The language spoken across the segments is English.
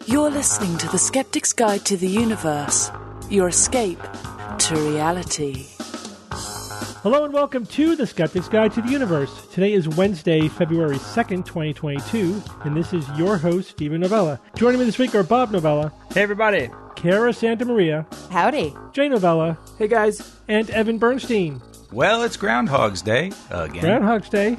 You're listening to the Skeptic's Guide to the Universe, your escape to reality. Hello and welcome to the Skeptic's Guide to the Universe. Today is Wednesday, February 2nd, 2022, and this is your host, Stephen Novella. Joining me this week are Bob Novella. Hey, everybody. Kara Santa Maria. Howdy. Jay Novella. Hey, guys. And Evan Bernstein. Well, it's Groundhog's Day again. Groundhog's Day.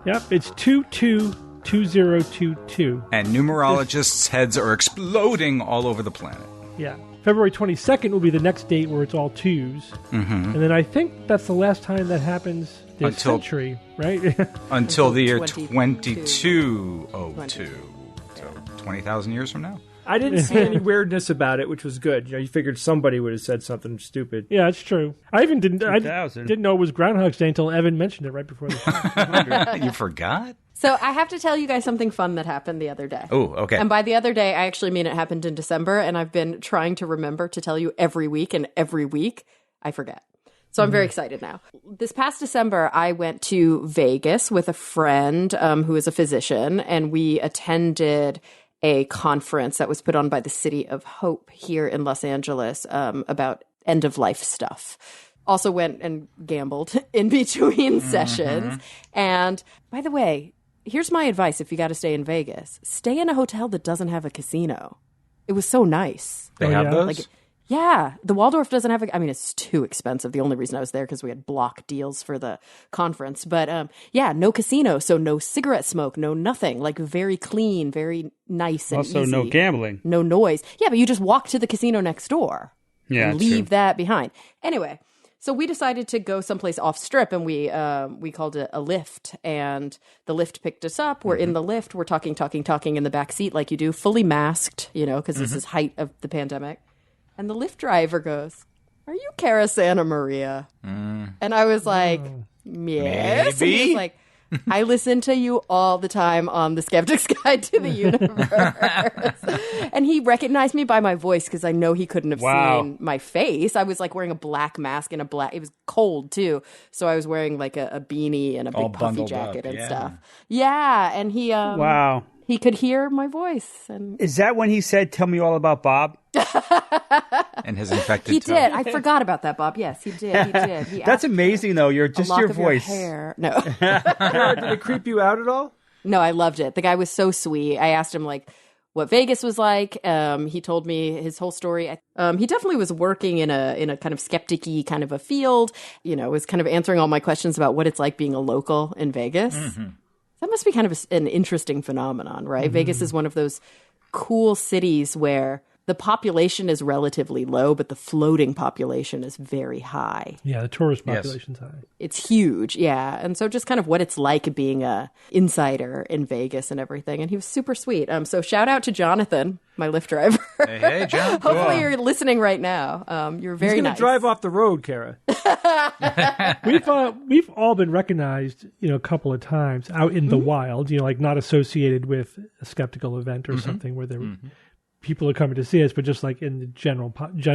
Yep, it's 222022. And numerologists' heads are exploding all over the planet. Yeah. February 22nd will be the next date where it's all twos. Mm-hmm. And then I think that's the last time that happens this century, right? Until the year 2202. So 20,000 years from now. I didn't see any weirdness about it, which was good. You know, you figured somebody would have said something stupid. Yeah, it's true. I even didn't know it was Groundhog's Day until Evan mentioned it right before the show. You forgot? So I have to tell you guys something fun that happened the other day. Oh, okay. And by the other day, I actually mean it happened in December, and I've been trying to remember to tell you every week, and every week I forget. So I'm very excited now. This past December, I went to Vegas with a friend who is a physician, and we attended a conference that was put on by the City of Hope here in Los Angeles about end-of-life stuff. Also went and gambled in between sessions. And by the way, here's my advice if you got to stay in Vegas. Stay in a hotel that doesn't have a casino. It was so nice. They have those? Yeah, the Waldorf doesn't have it's too expensive. The only reason I was there because we had block deals for the conference. But yeah, no casino, so no cigarette smoke, no nothing. Like very clean, very nice and also easy. No gambling. No noise. Yeah, but you just walk to the casino next door. Yeah, and leave that behind. Anyway, so we decided to go someplace off strip, and we called it a lift, and the lift picked us up. We're in the lift. We're talking in the back seat like you do, fully masked, because this is height of the pandemic. And the Lyft driver goes, "Are you Kara Santa Maria?" And I was like, "Yes." And he was like, "I listen to you all the time on the Skeptic's Guide to the Universe." And he recognized me by my voice because I know he couldn't have seen my face. I was like wearing a black mask and it was cold too. So I was wearing like a beanie and a big puffy jacket and stuff. Yeah. And he, he could hear my voice. And is that when he said, "Tell me all about Bob"? And his infected He toe. did. I forgot about that, Bob. Yes, he did. He did. That's amazing, though. You're just your voice. Your hair. No. Did it creep you out at all? No, I loved it. The guy was so sweet. I asked him what Vegas was like. He told me his whole story. He definitely was working in a kind of skeptic-y kind of a field. Was kind of answering all my questions about what it's like being a local in Vegas. That must be kind of an interesting phenomenon, right? Vegas is one of those cool cities where the population is relatively low, but the floating population is very high. Yeah, the tourist population's high. It's huge, yeah. And so just kind of what it's like being a insider in Vegas and everything. And he was super sweet. So shout out to Jonathan, my Lyft driver. Hey, John. Hopefully you're listening right now. You're very nice. He's going to drive off the road, Kara. We've all been recognized, a couple of times out in the wild, like not associated with a skeptical event or something where there people are coming to see us, but just like in the gen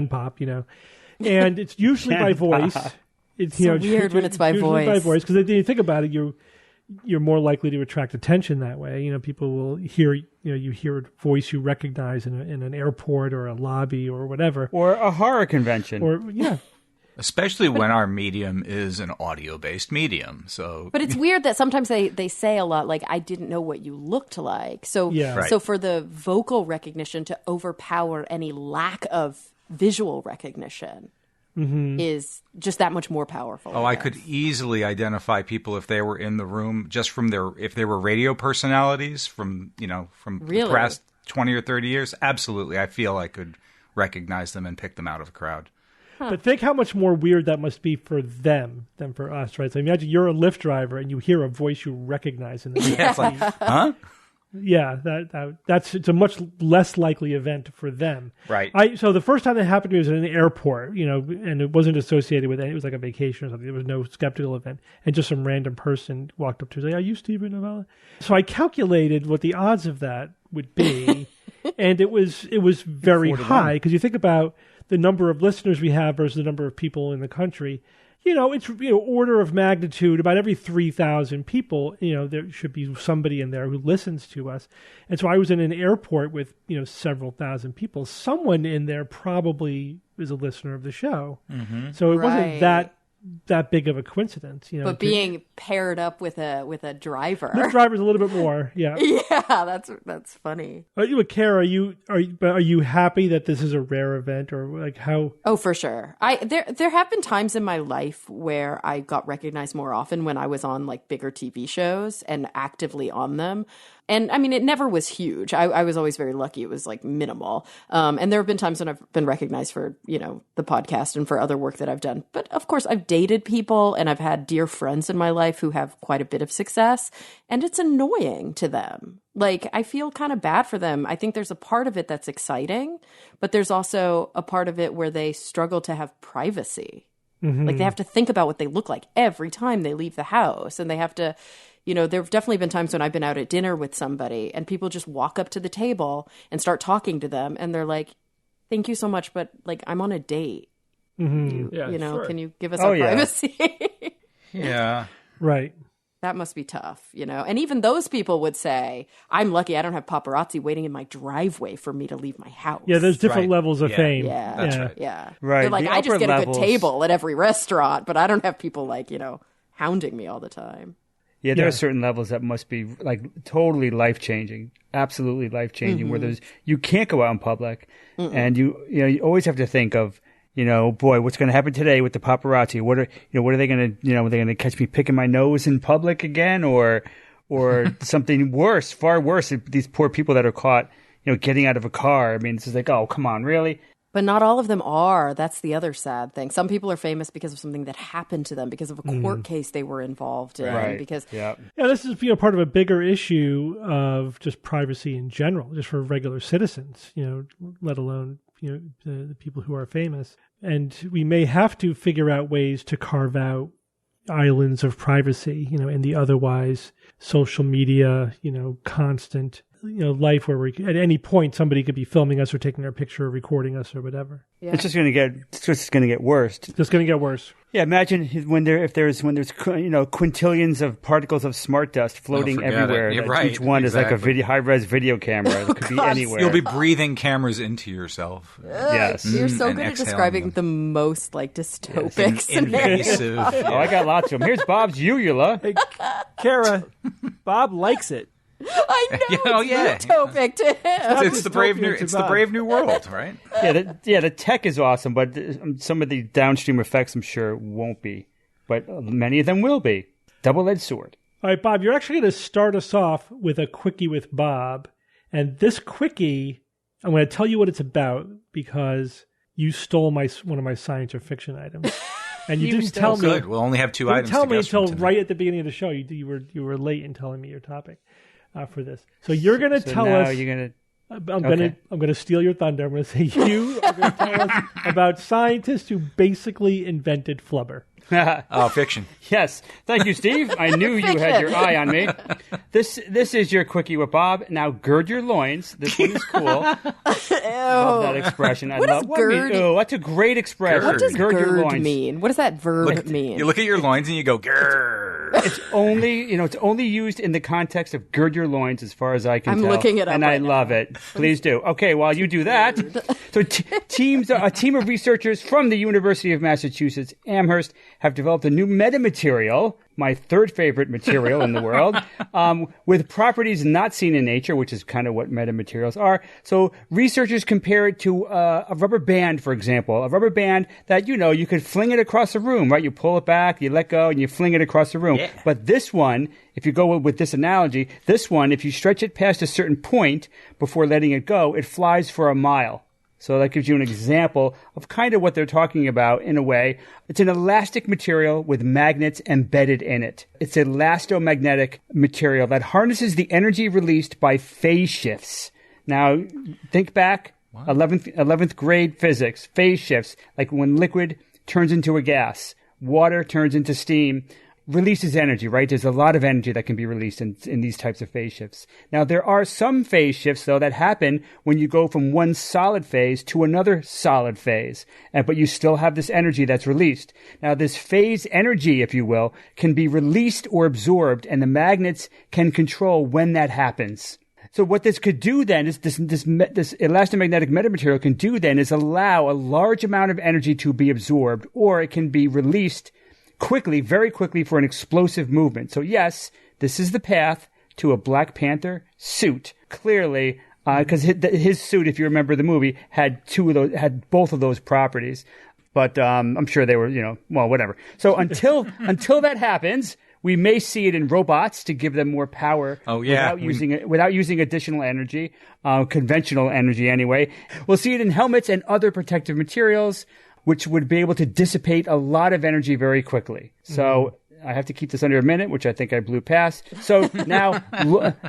pop, and it's usually by voice. It's so weird when it's by voice. By voice, because if you think about it, you're more likely to attract attention that way. People will hear, you hear a voice you recognize in an airport or a lobby or whatever, or a horror convention, or Especially when our medium is an audio-based medium. But it's weird that sometimes they say a lot like, "I didn't know what you looked like." So, so for the vocal recognition to overpower any lack of visual recognition is just that much more powerful. Oh, I could easily identify people if they were in the room just from if they were radio personalities from the past 20 or 30 years. Absolutely. I feel I could recognize them and pick them out of a crowd. But think how much more weird that must be for them than for us, right? So imagine you're a Lyft driver and you hear a voice you recognize in the Yeah, it's like, huh? Yeah, it's a much less likely event for them. Right. So the first time that happened to me was in an airport, and it wasn't associated with it. It was like a vacation or something. There was no skeptical event. And just some random person walked up to me and said, "Are you Stephen Novella?" So I calculated what the odds of that would be, and it was very high because you think about the number of listeners we have versus the number of people in the country. It's order of magnitude. About every 3,000 people, there should be somebody in there who listens to us. And so I was in an airport with several thousand people. Someone in there probably is a listener of the show. Mm-hmm. So it wasn't that big of a coincidence, But being paired up with a driver, the driver's a little bit more, yeah. Yeah, that's funny. Kara, are you happy that this is a rare event, or like how? Oh, for sure. There have been times in my life where I got recognized more often when I was on like bigger TV shows and actively on them. And I mean, it never was huge. I was always very lucky. It was like minimal. And there have been times when I've been recognized for, the podcast and for other work that I've done. But of course, I've dated people and I've had dear friends in my life who have quite a bit of success. And it's annoying to them. Like, I feel kind of bad for them. I think there's a part of it that's exciting, but there's also a part of it where they struggle to have privacy. Mm-hmm. Like, they have to think about what they look like every time they leave the house. And they have to... there have definitely been times when I've been out at dinner with somebody and people just walk up to the table and start talking to them. And they're like, thank you so much, but like, I'm on a date. Mm-hmm. Sure. Can you give us our privacy? Yeah. Right. That must be tough, And even those people would say, I'm lucky I don't have paparazzi waiting in my driveway for me to leave my house. Yeah, there's different levels of fame. Yeah, that's right. Yeah. Right. They're like, The I just upper get a good levels- table at every restaurant, but I don't have people like, hounding me all the time. Yeah, there are certain levels that must be like totally life-changing, absolutely life-changing, where you can't go out in public, and you always have to think of, boy, what's going to happen today with the paparazzi? What are they going to, are they going to catch me picking my nose in public again, or something worse, far worse? These poor people that are caught, getting out of a car. I mean, it's just like, oh, come on, really? But not all of them are. That's the other sad thing. Some people are famous because of something that happened to them, because of a court case they were involved in. Right. Because this is part of a bigger issue of just privacy in general, just for regular citizens, let alone the people who are famous. And we may have to figure out ways to carve out islands of privacy, in the otherwise social media, constant life where at any point somebody could be filming us or taking our picture or recording us or whatever. Yeah. It's just going to get worse. It's just going to get worse. Yeah, imagine when there's quintillions of particles of smart dust floating everywhere. Each one is like a high-res video camera. It could be anywhere. You'll be breathing cameras into yourself. Yes. You're so good at describing the most like dystopic scenarios. Invasive. Oh, I got lots of them. Here's Bob's uvula. Hey, Kara, Bob likes it. I know, it's utopic to him. It's the brave new world, right? The tech is awesome, but some of the downstream effects, I'm sure, won't be. But many of them will be. Double-edged sword. All right, Bob, you're actually going to start us off with a Quickie with Bob. And this Quickie, I'm going to tell you what it's about because you stole one of my science or fiction items. And you didn't tell me. Good. We'll only have two items. Tell me until right at the beginning of the show. You were late in telling me your topic. For this, so you're going to tell us. I'm going to steal your thunder. I'm going to say you are going to tell us about scientists who basically invented flubber. Oh, fiction. Yes, thank you, Steve. I knew you had your eye on me. This is your Quickie with Bob. Now gird your loins. This one is cool. Love that expression. What does gird? That's a great expression. What does gird your loins mean? What does that verb mean? You look at your loins and you go grrr. It's only used in the context of gird your loins, as far as I can tell. I'm looking it up, and I love it. Please do. Okay, while you do that, so a team of researchers from the University of Massachusetts Amherst have developed a new metamaterial, my third favorite material in the world, with properties not seen in nature, which is kind of what metamaterials are. So researchers compare it to a rubber band, for example, a rubber band that, you could fling it across a room, right? You pull it back, you let go, and you fling it across the room. Yeah. But this one, if you go with this analogy, if you stretch it past a certain point before letting it go, it flies for a mile. So that gives you an example of kind of what they're talking about in a way. It's an elastic material with magnets embedded in it. It's an elastomagnetic material that harnesses the energy released by phase shifts. Now, think back, 11th grade physics, phase shifts, like when liquid turns into a gas, water turns into steam. releases energy, right? There's a lot of energy that can be released in these types of phase shifts. Now, there are some phase shifts, though, that happen when you go from one solid phase to another solid phase, but you still have this energy that's released. Now, this phase energy, if you will, can be released or absorbed, and the magnets can control when that happens. So what this could do then is this elastomagnetic metamaterial can do then is allow a large amount of energy to be absorbed, or it can be released quickly, very quickly, for an explosive movement. So yes, this is the path to a Black Panther suit. Clearly, because his suit, if you remember the movie, had both of those properties. But I'm sure they were, whatever. So until that happens, we may see it in robots to give them more power. Oh, yeah. without using additional energy, conventional energy anyway. We'll see it in helmets and other protective materials, which would be able to dissipate a lot of energy very quickly. So I have to keep this under a minute, which I think I blew past. So now,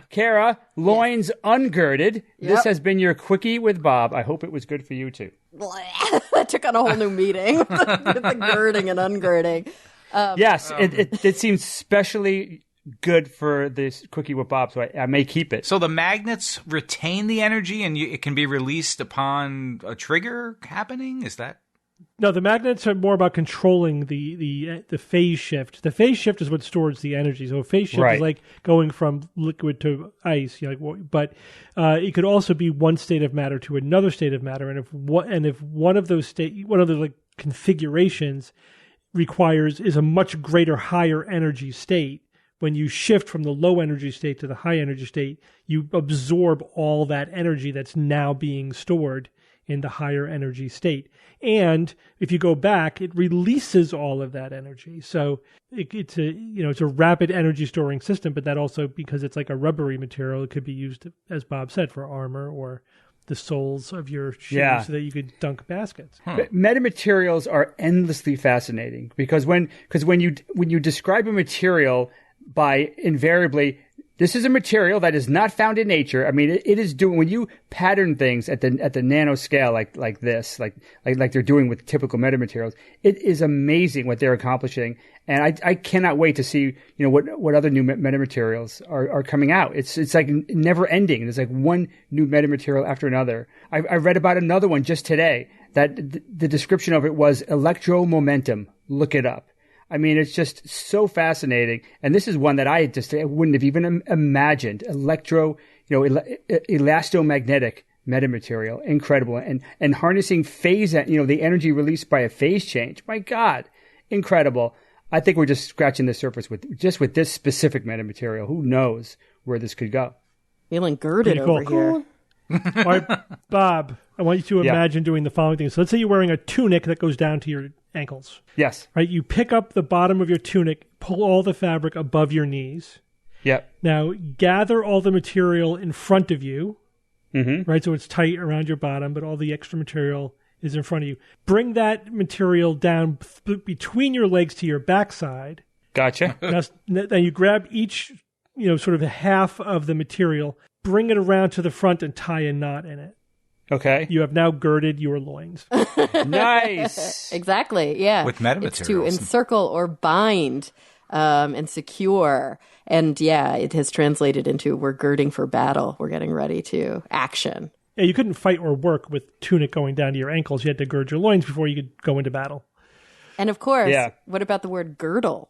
Kara, loins ungirded. Yep. This has been your Quickie with Bob. I hope it was good for you, too. That took on a whole new meaning with the girding and ungirding. Yes, it seems especially good for this Quickie with Bob, so I may keep it. So the magnets retain the energy, and it can be released upon a trigger happening? Is that... No, the magnets are more about controlling the phase shift. The phase shift is what stores the energy. So a phase shift is like going from liquid to ice. But it could also be one state of matter to another state of matter. And if one of those configurations is a much greater higher energy state, when you shift from the low energy state to the high energy state, you absorb all that energy that's now being stored in the higher energy state. And if you go back, it releases all of that energy. So it's a rapid energy storing system, but that also, because it's like a rubbery material, it could be used, as Bob said, for armor or the soles of your shoes so that you could dunk baskets. Metamaterials are endlessly fascinating because when you describe a material by invariably, this is a material that is not found in nature. I mean, it is doing, when you pattern things at the nano scale like this, like they're doing with typical metamaterials, it is amazing what they're accomplishing. And I cannot wait to see, what other new metamaterials are coming out. It's like never ending. There's like one new metamaterial after another. I read about another one just today that the description of it was electromomentum. Look it up. I mean, it's just so fascinating. And this is one that I wouldn't have even imagined. Elastomagnetic metamaterial. Incredible. And harnessing phase, the energy released by a phase change. My God. Incredible. I think we're just scratching the surface with this specific metamaterial. Who knows where this could go? Feeling girded over here. All right, Bob, I want you to imagine doing the following thing. So let's say you're wearing a tunic that goes down to your ankles. Yes. Right? You pick up the bottom of your tunic, pull all the fabric above your knees. Yep. Now, gather all the material in front of you. Mm-hmm. Right? So it's tight around your bottom, but all the extra material is in front of you. Bring that material down between your legs to your backside. Gotcha. Now you grab each, sort of half of the material, bring it around to the front and tie a knot in it. Okay. You have now girded your loins. Nice. Exactly. Yeah. With metamaterials. It's to encircle or bind and secure. And it has translated into we're girding for battle. We're getting ready to action. Yeah, you couldn't fight or work with tunic going down to your ankles. You had to gird your loins before you could go into battle. And of course, what about the word girdle?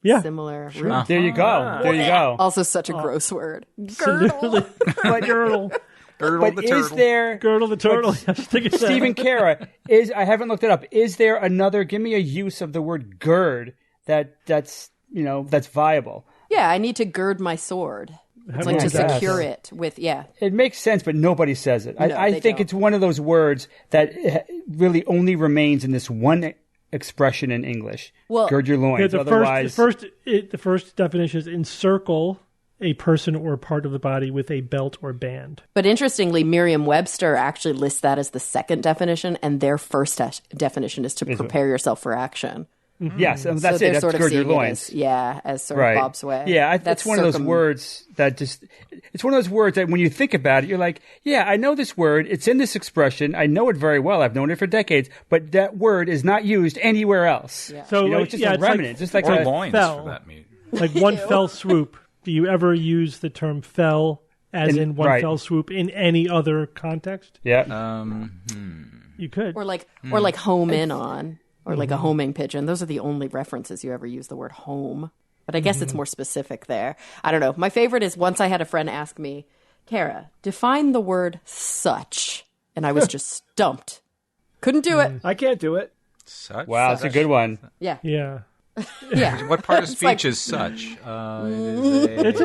Yeah. Similar. Sure. There you go. There you go. Also such a gross word. Girdle. But girdle. Girdle the turtle. Girdle the turtle. Stephen Kara, I haven't looked it up. Is there another, give me a use of the word gird that's viable? Yeah, I need to gird my sword. It's like to secure it with, It makes sense, but nobody says it. I think it's one of those words that really only remains in this one expression in English. Well, gird your loins. The first definition is encircle a person or part of the body with a belt or band. But interestingly, Merriam-Webster actually lists that as the second definition, and their first definition is to prepare yourself for action. Yes, that's so it. they're That's sort of gird your seeing it loins. as sort of Bob's way. Yeah, That's it's one of those words that it's one of those words that when you think about it, you're like, yeah, I know this word. It's in this expression. I know it very well. I've known it for decades, but that word is not used anywhere else. Yeah. So it's just a remnant. Just like or a loins fell. for that meat. Like one fell swoop. Do you ever use the term fell as in one right. fell swoop in any other context? Yeah. You could. or like home in on, or like a homing pigeon. Those are the only references you ever use the word home. But I guess it's more specific there. I don't know. My favorite is once I had a friend ask me, Kara, define the word such. And I was just stumped. Couldn't do it. I can't do it. Such? Wow, that's a good one. Yeah. Yeah. Yeah. What part of speech like- is such? It's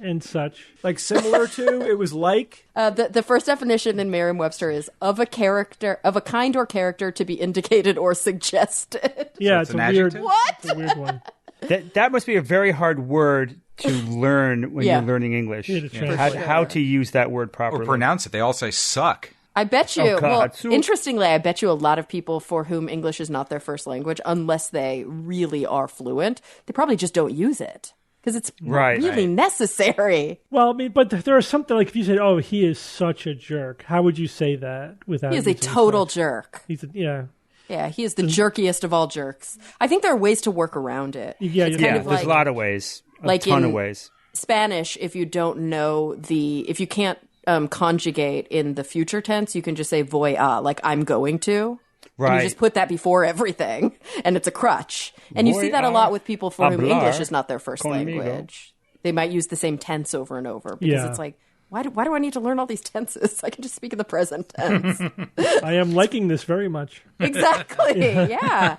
and such. Like similar to, it was like. The first definition in Merriam-Webster is of a kind or character to be indicated or suggested. Yeah, it's it's an a weird. adjective? What? It's a weird one. That must be a very hard word to learn when Yeah. you're learning English. Yeah, to translate. How to use that word Or properly. pronounce it. They all say suck. I bet you, Oh, God. interestingly, I bet you a lot of people for whom English is not their first language, unless they really are fluent, they probably just don't use it because it's really necessary. Well, I mean, but there are something like if you said, "Oh, he is such a jerk," how would you say that without? He is a using total such? jerk. Yeah. Yeah, he is the jerkiest of all jerks. I think there are ways to work around it. Yeah, It's yeah. kind of There's like a lot of ways. like a ton in- of ways. Spanish, if you don't know if you can't conjugate in the future tense, you can just say voy a, like I'm going to. And Right. you just put that before everything, and it's a crutch. And you Voy see that a a lot with people for whom hablar English is not their first conmigo. language. They might use the same tense over and over because Yeah. it's like, why do I need to learn all these tenses? I can just speak in the present tense. I am liking this very much. Exactly. Yeah.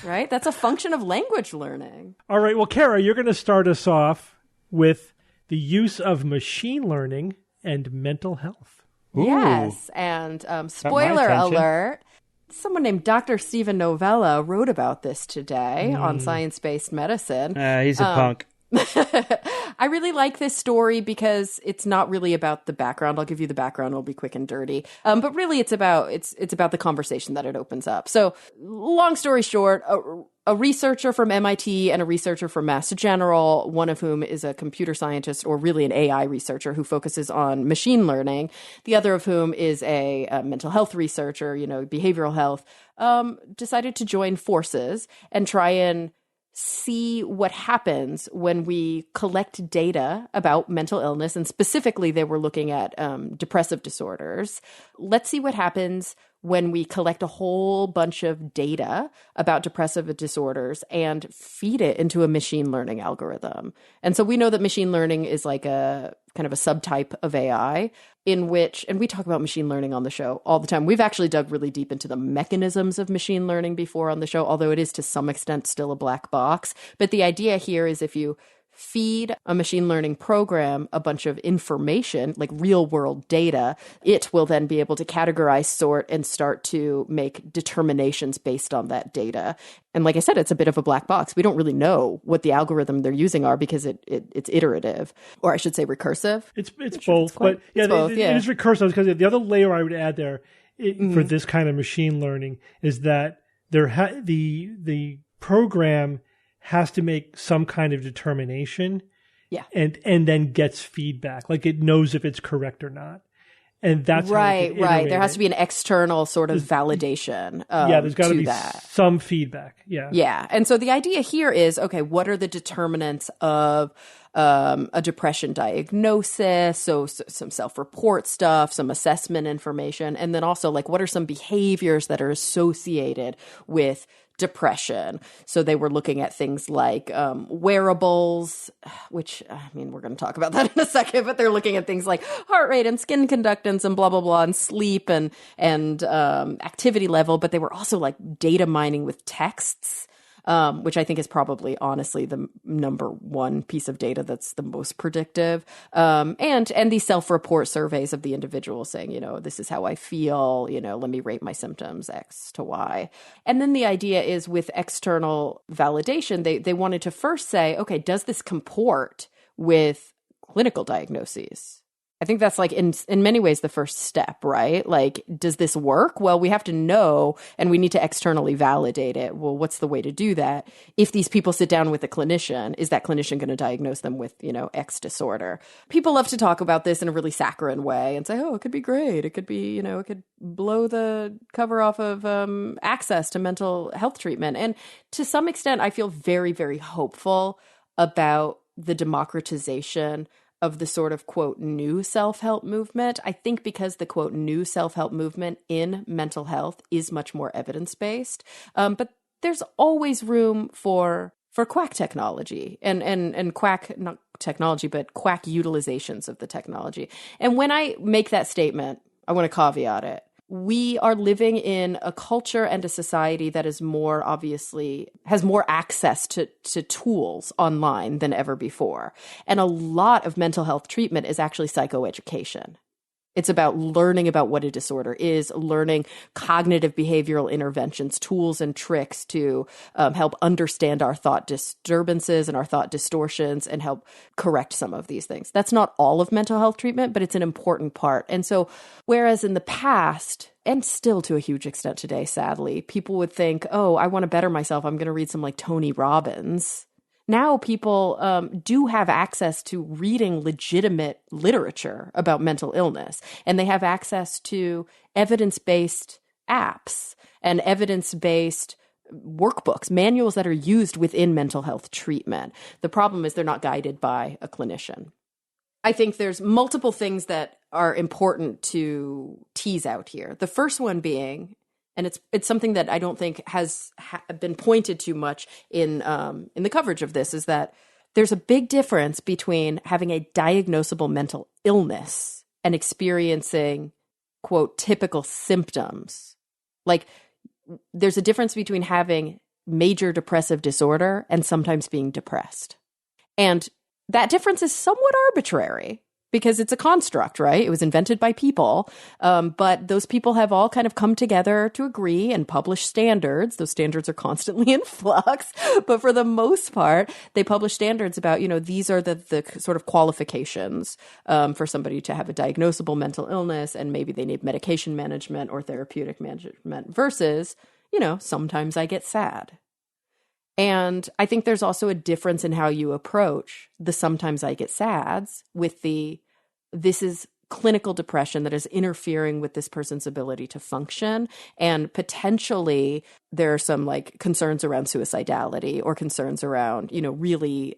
Right? That's a function of language learning. All right. Well, Kara, you're going to start us off with the use of machine learning and mental health. Ooh. Yes. And spoiler attention. alert, someone named Dr. Stephen Novella wrote about this today on Science-Based Medicine. He's a punk. I really like this story because it's not really about the background. I'll give you the background. It'll be quick and dirty. But really it's about the conversation that it opens up. So long story short, a researcher from MIT and a researcher from Mass General, one of whom is a computer scientist or really an AI researcher who focuses on machine learning. The other of whom is a mental health researcher, behavioral health, decided to join forces and try and see what happens when we collect data about mental illness. And specifically, they were looking at depressive disorders. Let's see what happens when we collect a whole bunch of data about depressive disorders and feed it into a machine learning algorithm. And so we know that machine learning is like a kind of a subtype of AI in which, and we talk about machine learning on the show all the time. We've actually dug really deep into the mechanisms of machine learning before on the show, although it is to some extent still a black box. But the idea here is if you feed a machine learning program a bunch of information, like real world data, it will then be able to categorize, sort, and start to make determinations based on that data. And like I said, it's a bit of a black box. We don't really know what the algorithm they're using are because it's iterative, or I should say recursive. It's both, but yeah, it is recursive because the other layer I would add there for this kind of machine learning is that the program has to make some kind of determination, and then gets feedback, like it knows if it's correct or not, and that's right. There has to be an external sort of validation. There's got to be that. some feedback. Yeah, and so the idea here is, okay, what are the determinants of a depression diagnosis? So some self-report stuff, some assessment information, and then also like what are some behaviors that are associated with depression. So they were looking at things like wearables, which, I mean, we're going to talk about that in a second, but they're looking at things like heart rate and skin conductance and blah, blah, blah, and sleep and activity level. But they were also like data mining with texts, which I think is probably honestly the number one piece of data that's the most predictive. And these self-report surveys of the individual saying, this is how I feel, let me rate my symptoms X to Y. And then the idea is with external validation, they wanted to first say, okay, does this comport with clinical diagnoses? I think that's like in many ways the first step, right? Like, does this work? Well, we have to know, and we need to externally validate it. Well, what's the way to do that? If these people sit down with a clinician, is that clinician going to diagnose them with, X disorder? People love to talk about this in a really saccharine way and say, oh, it could be great. It could be, it could blow the cover off of access to mental health treatment. And to some extent, I feel very, very hopeful about the democratization of the sort of, quote, new self-help movement. I think because the, quote, new self-help movement in mental health is much more evidence-based. But there's always room for quack technology and quack, not technology, but quack utilizations of the technology. And when I make that statement, I want to caveat it. We are living in a culture and a society that is more obviously has more access to tools online than ever before. And a lot of mental health treatment is actually psychoeducation. It's about learning about what a disorder is, learning cognitive behavioral interventions, tools and tricks to help understand our thought disturbances and our thought distortions and help correct some of these things. That's not all of mental health treatment, but it's an important part. And so whereas in the past, and still to a huge extent today, sadly, people would think, oh, I want to better myself. I'm going to read some like Tony Robbins. Now people do have access to reading legitimate literature about mental illness, and they have access to evidence-based apps and evidence-based workbooks, manuals that are used within mental health treatment. The problem is they're not guided by a clinician. I think there's multiple things that are important to tease out here. The first one being, and it's something that I don't think has been pointed to much in the coverage of this, is that there's a big difference between having a diagnosable mental illness and experiencing, quote, typical symptoms. Like, there's a difference between having major depressive disorder and sometimes being depressed. And that difference is somewhat arbitrary, because it's a construct, right? It was invented by people, but those people have all kind of come together to agree and publish standards. Those standards are constantly in flux, but for the most part, they publish standards about, these are the sort of qualifications for somebody to have a diagnosable mental illness, and maybe they need medication management or therapeutic management versus, sometimes I get sad. And I think there's also a difference in how you approach the sometimes I get sads with this is clinical depression that is interfering with this person's ability to function. And potentially there are some like concerns around suicidality or concerns around, really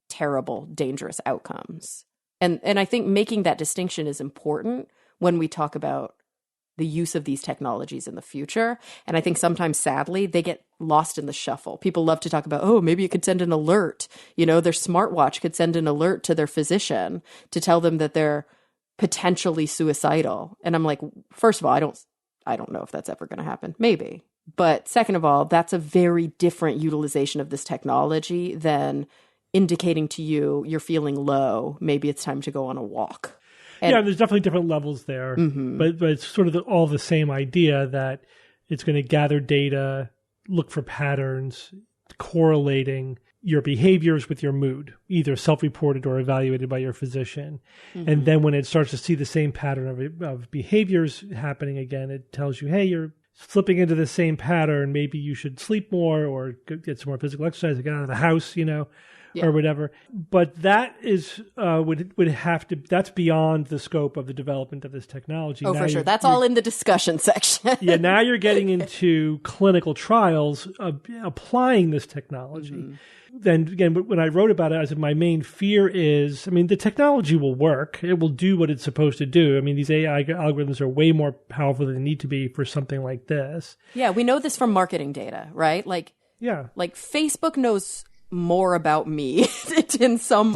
terrible, dangerous outcomes. And I think making that distinction is important when we talk about the use of these technologies in the future. And I think sometimes, sadly, they get lost in the shuffle. People love to talk about, oh, maybe it could send an alert. Their smartwatch could send an alert to their physician to tell them that they're potentially suicidal. And I'm like, first of all, I don't know if that's ever going to happen. Maybe. But second of all, that's a very different utilization of this technology than indicating to you you're feeling low. Maybe it's time to go on a walk. And there's definitely different levels there, but it's sort of all the same idea that it's going to gather data, look for patterns, correlating your behaviors with your mood, either self-reported or evaluated by your physician. Mm-hmm. And then when it starts to see the same pattern of behaviors happening again, it tells you, hey, you're slipping into the same pattern. Maybe you should sleep more or get some more physical exercise, get out of the house, or whatever. But that is would have to. That's beyond the scope of the development of this technology. Oh, now for sure. That's all in the discussion section. Now you're getting into clinical trials applying this technology. Mm-hmm. Then again, when I wrote about it, I said my main fear is, the technology will work. It will do what it's supposed to do. These AI algorithms are way more powerful than they need to be for something like this. Yeah, we know this from marketing data, right? Like Facebook knows more about me in some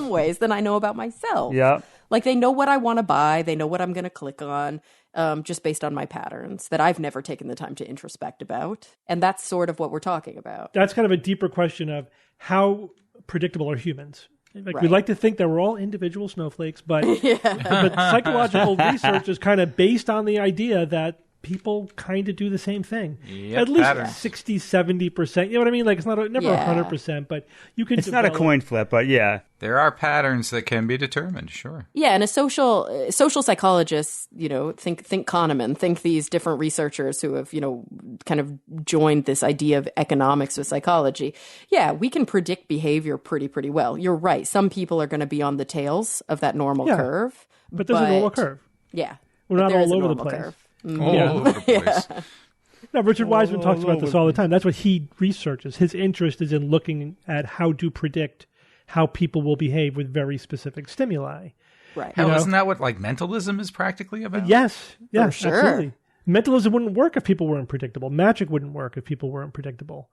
ways than I know about myself. Yeah. Like they know what I want to buy. They know what I'm going to click on just based on my patterns that I've never taken the time to introspect about. And that's sort of what we're talking about. That's kind of a deeper question of how predictable are humans? Like we like to think that we're all individual snowflakes, but, but psychological research is kind of based on the idea that people kind of do the same thing. Yep, At least patterns. 60, 70%. You know what I mean? Like, it's not never 100%, but you can It's not a coin flip, but yeah. There are patterns that can be determined, sure. Yeah, and a social psychologists, think Kahneman, think these different researchers who have, kind of joined this idea of economics with psychology. Yeah, we can predict behavior pretty well. You're right. Some people are going to be on the tails of that normal curve. But there's a normal curve. Yeah. We're not all over the place. Curve. All over the place. No, Richard Wiseman talks about this all the time. That's what he researches. His interest is in looking at how to predict how people will behave with very specific stimuli. Right. Hell, isn't that what mentalism is practically about? Yes, For sure. absolutely. Mentalism wouldn't work if people weren't predictable. Magic wouldn't work if people weren't predictable.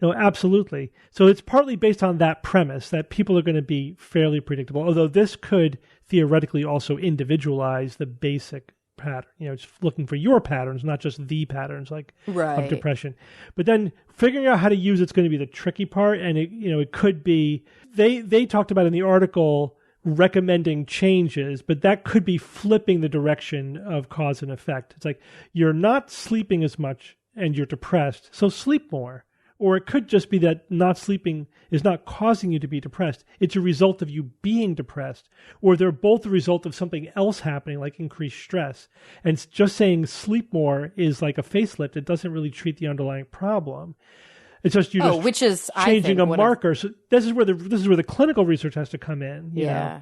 Absolutely. So it's partly based on that premise that people are going to be fairly predictable, although this could theoretically also individualize the basic pattern. It's looking for your patterns, not just the patterns of depression. But then figuring out how to use it's going to be the tricky part, and it could be they talked about in the article recommending changes, but that could be flipping the direction of cause and effect. It's like you're not sleeping as much and you're depressed, so sleep more. Or it could just be that not sleeping is not causing you to be depressed. It's a result of you being depressed. Or they're both the result of something else happening, like increased stress. And just saying sleep more is like a facelift. It doesn't really treat the underlying problem. It's just which is changing a marker. So this is where the clinical research has to come in. You know?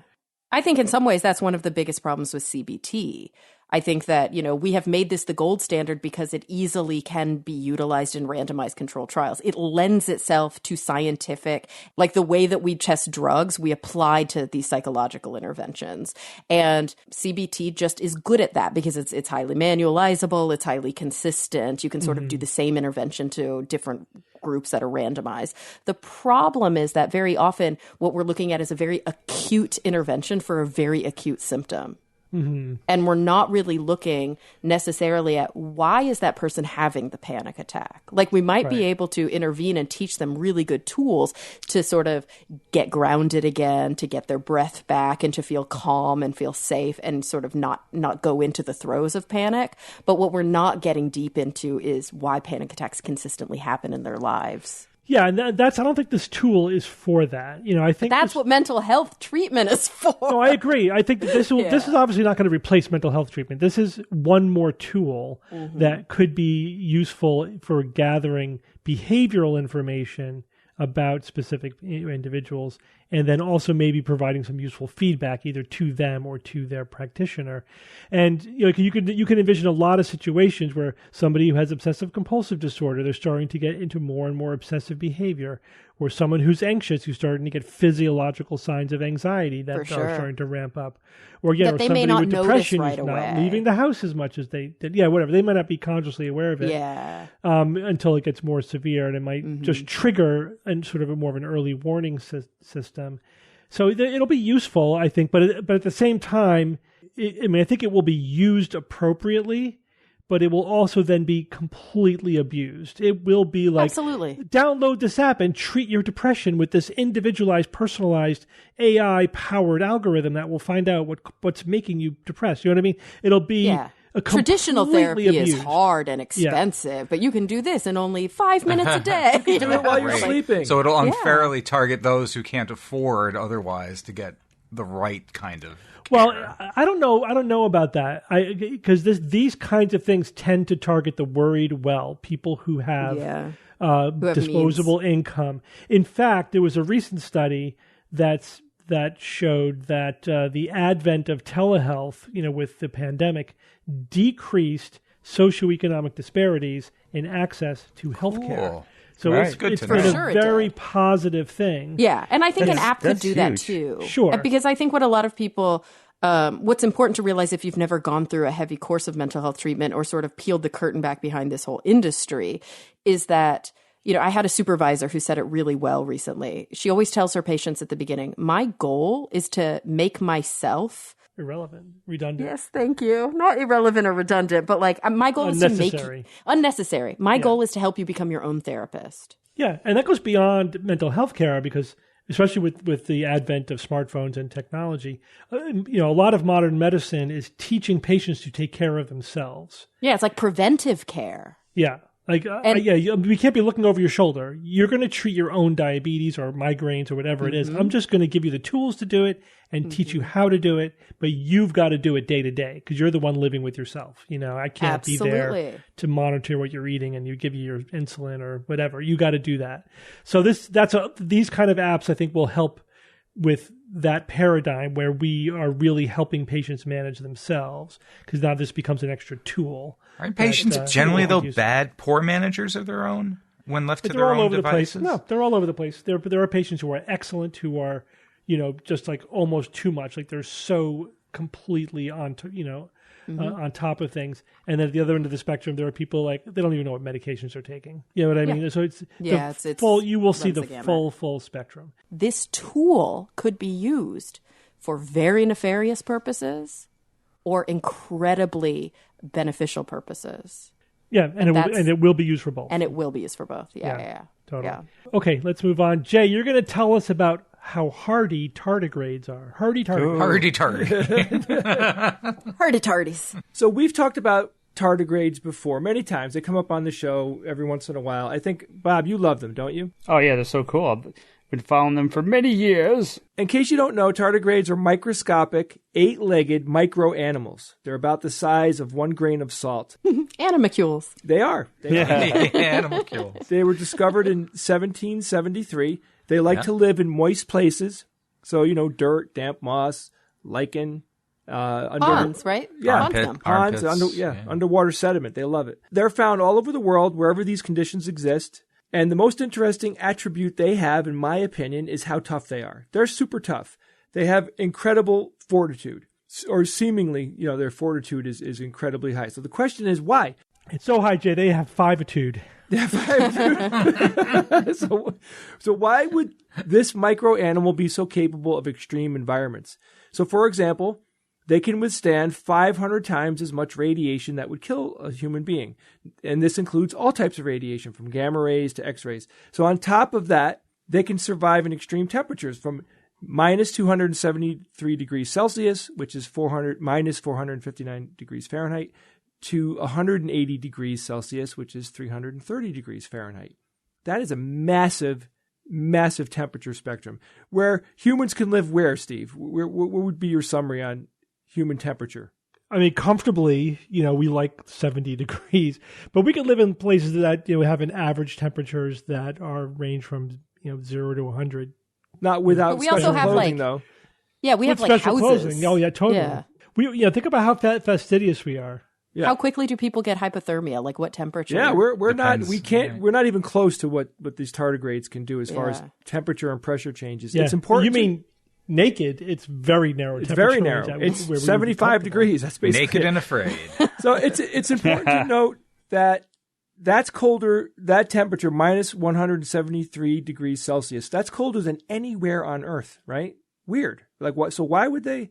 I think in some ways that's one of the biggest problems with CBT. I think that, we have made this the gold standard because it easily can be utilized in randomized controlled trials. It lends itself to scientific, like the way that we test drugs, we apply to these psychological interventions. And CBT just is good at that because it's highly manualizable, it's highly consistent. You can sort of do the same intervention to different groups that are randomized. The problem is that very often what we're looking at is a very acute intervention for a very acute symptom. Mm-hmm. And we're not really looking necessarily at why is that person having the panic attack. Like we might be able to intervene and teach them really good tools to sort of get grounded again, to get their breath back and to feel calm and feel safe and sort of not go into the throes of panic. But what we're not getting deep into is why panic attacks consistently happen in their lives. Yeah, and that's. I don't think this tool is for that. I think that's what mental health treatment is for. No, I agree. I think that this is obviously not going to replace mental health treatment. This is one more tool that could be useful for gathering behavioral information about specific individuals, and then also maybe providing some useful feedback either to them or to their practitioner. And you can envision a lot of situations where somebody who has obsessive compulsive disorder, they're starting to get into more and more obsessive behavior, or someone who's anxious, who's starting to get physiological signs of anxiety that are starting to ramp up. Or again, that or they may somebody not with depression notice right who's away. not leaving the house as much as they did. Yeah, whatever. They might not be consciously aware of it until it gets more severe, and it might just trigger and sort of more of an early warning system. So it'll be useful, I think, but at the same time, I think it will be used appropriately, but it will also then be completely abused. It will be like, absolutely, download this app and treat your depression with this individualized, personalized, AI-powered algorithm that will find out what's making you depressed. You know what I mean? It'll be traditional therapy abused. Is hard and expensive, but you can do this in only 5 minutes a day. Do it while you're sleeping. So it'll unfairly target those who can't afford otherwise to get the right kind of. Well, I don't know about that. Because these kinds of things tend to target the worried well, people who have disposable income. In fact, there was a recent study that showed that the advent of telehealth, with the pandemic, decreased socioeconomic disparities in access to healthcare. So it's a very positive thing. Yeah, and I think an app could do that too. Sure. Because I think what a lot of people, what's important to realize if you've never gone through a heavy course of mental health treatment or sort of peeled the curtain back behind this whole industry is that, I had a supervisor who said it really well recently. She always tells her patients at the beginning, my goal is to make myself irrelevant, redundant. Yes, thank you. Not irrelevant or redundant, but like my goal is to make you unnecessary. My goal is to help you become your own therapist. Yeah, and that goes beyond mental health care because especially with the advent of smartphones and technology, a lot of modern medicine is teaching patients to take care of themselves. Yeah, it's like preventive care. Yeah. Like, we can't be looking over your shoulder. You're going to treat your own diabetes or migraines or whatever it is. I'm just going to give you the tools to do it and teach you how to do it, but you've got to do it day to day because you're the one living with yourself. I can't be there to monitor what you're eating and you give you your insulin or whatever. You got to do that. So these kind of apps I think will help with that paradigm where we are really helping patients manage themselves because now this becomes an extra tool. Aren't patients generally, though, poor managers of their own when left to their own devices? No, they're all over the place. There are patients who are excellent, who are, just like almost too much. Like they're so completely on top of things. And then at the other end of the spectrum, there are people like they don't even know what medications they're taking. You know what I mean? So it's full. You will see the full spectrum. This tool could be used for very nefarious purposes or incredibly beneficial purposes. Yeah, and it will be used for both. And it will be used for both. Yeah. Totally. Yeah. Okay, let's move on. Jay, you're going to tell us about how hardy tardigrades are. Hardy tardigrades. Hardy tardies. So we've talked about tardigrades before many times. They come up on the show every once in a while. I think, Bob, you love them, don't you? Oh, yeah, they're so cool. I've been following them for many years. In case you don't know, tardigrades are microscopic, 8-legged micro animals. They're about the size of 1 grain of salt. Animalcules. They are. Animalcules. They were discovered in 1773. They like to live in moist places. So, dirt, damp moss, lichen. Ponds, right? Yeah. Ponds. Underwater sediment. They love it. They're found all over the world, wherever these conditions exist. And the most interesting attribute they have, in my opinion, is how tough they are. They're super tough. They have incredible fortitude, or seemingly, their fortitude is incredibly high. So the question is, why? It's so high, Jay. They have fivetude. So why would this micro animal be so capable of extreme environments? So, for example, they can withstand 500 times as much radiation that would kill a human being. And this includes all types of radiation, from gamma rays to X-rays. So on top of that, they can survive in extreme temperatures from minus 273 degrees Celsius, which is minus 459 degrees Fahrenheit, to 180 degrees Celsius, which is 330 degrees Fahrenheit. That is a massive, massive temperature spectrum. Where humans can live where, Steve? What would be your summary on human temperature? I mean, comfortably, we like 70 degrees, but we can live in places that, have an average temperatures that range from, 0 to 100. Not without special clothing, though. Yeah, we have with special houses. Clothing. Oh, yeah, totally. Yeah. Think about how fastidious we are. Yeah. How quickly do people get hypothermia? Like what temperature? Yeah, we're not even close to what these tardigrades can do as far as temperature and pressure changes. Yeah. It's important. You mean naked? It's very narrow. It's very narrow. It's 75 degrees. That's basically naked and afraid. So it's important to note that that's colder. That temperature, minus 173 degrees Celsius. That's colder than anywhere on Earth, right? Weird. Like what? So why would they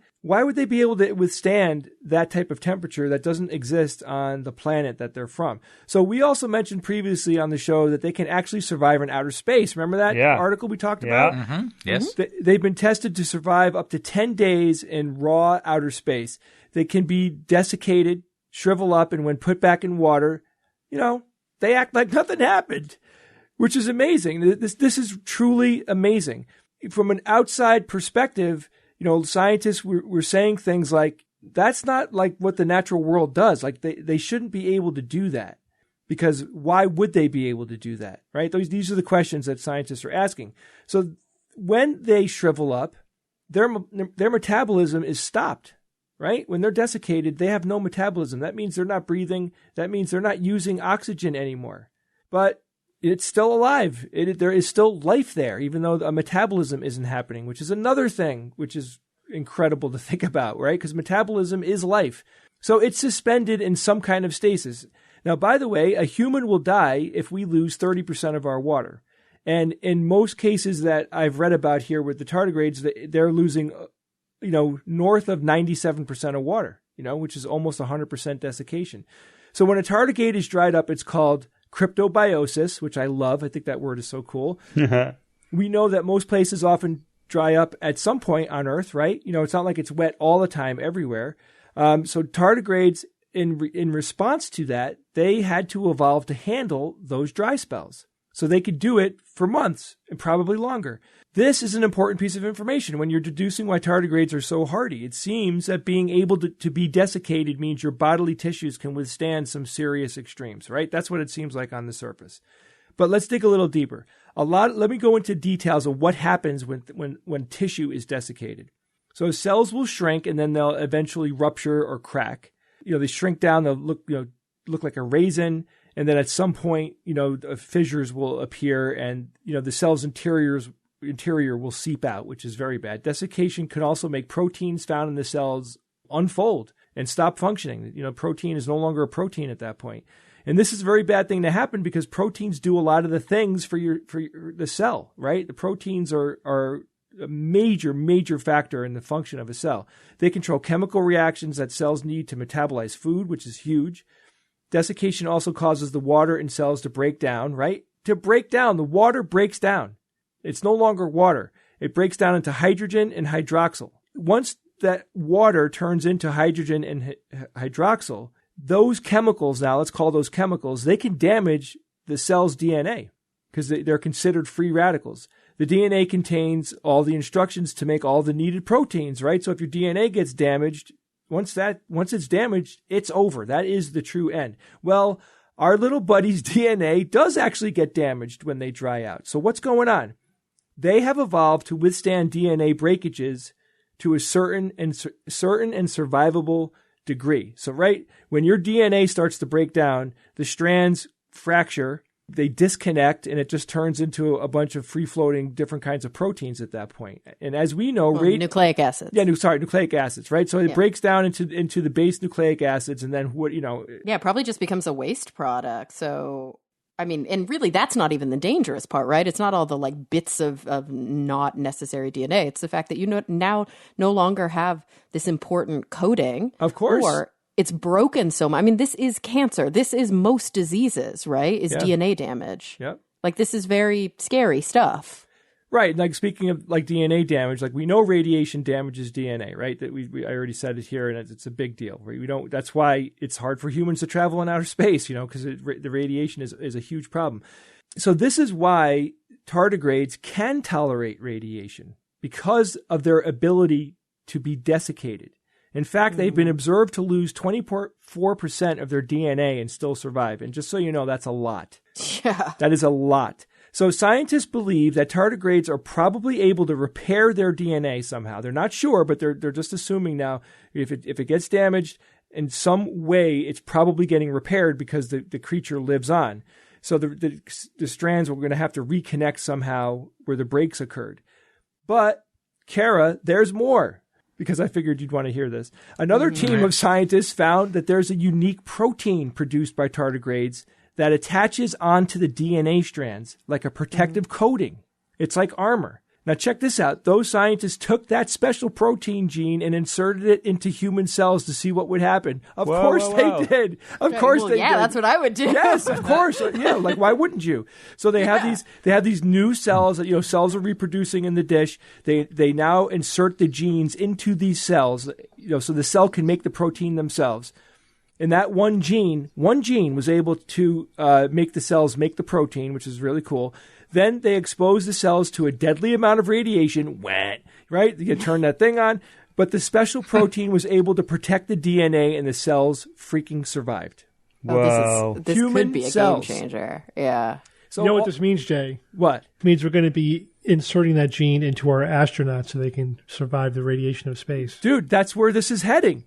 be able to withstand that type of temperature that doesn't exist on the planet that they're from? So we also mentioned previously on the show that they can actually survive in outer space. Remember that article we talked about? Mm-hmm. Yes. They've been tested to survive up to 10 days in raw outer space. They can be desiccated, shrivel up, and when put back in water, they act like nothing happened, which is amazing. This is truly amazing. From an outside perspective, scientists were saying things like, that's not like what the natural world does. Like they shouldn't be able to do that, because why would they be able to do that? Right? These are the questions that scientists are asking. So when they shrivel up, their metabolism is stopped, right? When they're desiccated, they have no metabolism. That means they're not breathing. That means they're not using oxygen anymore. But it's still alive. There is still life there, even though a metabolism isn't happening, which is another thing which is incredible to think about, right? Because metabolism is life. So it's suspended in some kind of stasis. Now, by the way, a human will die if we lose 30% of our water. And in most cases that I've read about here with the tardigrades, they're losing, north of 97% of water, which is almost 100% desiccation. So when a tardigrade is dried up, it's called cryptobiosis, which I love. I think that word is so cool. We know that most places often dry up at some point on Earth, right? It's not like it's wet all the time everywhere. So tardigrades, in response to that, they had to evolve to handle those dry spells. So they could do it for months and probably longer. This is an important piece of information when you're deducing why tardigrades are so hardy. It seems that being able to be desiccated means your bodily tissues can withstand some serious extremes, right? That's what it seems like on the surface. But let's dig a little deeper. Let me go into details of what happens when tissue is desiccated. So cells will shrink and then they'll eventually rupture or crack. They shrink down, they'll look like a raisin. And then at some point, fissures will appear and, the cell's interior will seep out, which is very bad. Desiccation can also make proteins found in the cells unfold and stop functioning. Protein is no longer a protein at that point. And this is a very bad thing to happen because proteins do a lot of the things for the cell, right? The proteins are a major factor in the function of a cell. They control chemical reactions that cells need to metabolize food, which is huge. Desiccation also causes the water in cells to break down, right? To break down, the water breaks down. It's no longer water. It breaks down into hydrogen and hydroxyl. Once that water turns into hydrogen and hydroxyl, those chemicals now, let's call those chemicals, they can damage the cell's DNA because they're considered free radicals. The DNA contains all the instructions to make all the needed proteins, right? So if your DNA gets damaged, once it's damaged, it's over. That is the true end. Well, our little buddy's DNA does actually get damaged when they dry out. So what's going on? They have evolved to withstand DNA breakages to a certain and survivable degree. So right when your DNA starts to break down, the strands fracture, they disconnect, and it just turns into a bunch of free-floating different kinds of proteins at that point. And as we know, nucleic acids. Yeah, nucleic acids, right? So it breaks down into the base nucleic acids, and then Yeah, it probably just becomes a waste product. So, I mean, and really, that's not even the dangerous part, right? It's not all the bits of not necessary DNA. It's the fact that you now no longer have this important coding. Of course. Or it's broken so much. I mean, this is cancer. This is most diseases, right? Is DNA damage. Yep. This is very scary stuff. Right. Speaking of DNA damage, we know radiation damages DNA, right? That I already said it here, and it's a big deal. Right? That's why it's hard for humans to travel in outer space, because the radiation is a huge problem. So this is why tardigrades can tolerate radiation because of their ability to be desiccated. In fact, they've been observed to lose 24% of their DNA and still survive. And just so you know, that's a lot. Yeah. That is a lot. So scientists believe that tardigrades are probably able to repair their DNA somehow. They're not sure, but they're just assuming now if it gets damaged in some way, it's probably getting repaired because the creature lives on. So the strands are going to have to reconnect somehow where the breaks occurred. But, Kara, there's more. Because I figured you'd want to hear this. Another team of scientists found that there's a unique protein produced by tardigrades that attaches onto the DNA strands like a protective coating. It's like armor. Now check this out. Those scientists took that special protein gene and inserted it into human cells to see what would happen. Of course they did. Of course they did. Yeah, that's what I would do. Yes, of course. Yeah, why wouldn't you? So they have these new cells that cells are reproducing in the dish. They now insert the genes into these cells, so the cell can make the protein themselves. And that one gene was able to make the cells make the protein, which is really cool. Then they expose the cells to a deadly amount of radiation, right? You turn that thing on. But the special protein was able to protect the DNA, and the cells freaking survived. Whoa. This could be a game changer. Yeah. So, you know what this means, Jay? What? It means we're going to be inserting that gene into our astronauts so they can survive the radiation of space. Dude, that's where this is heading.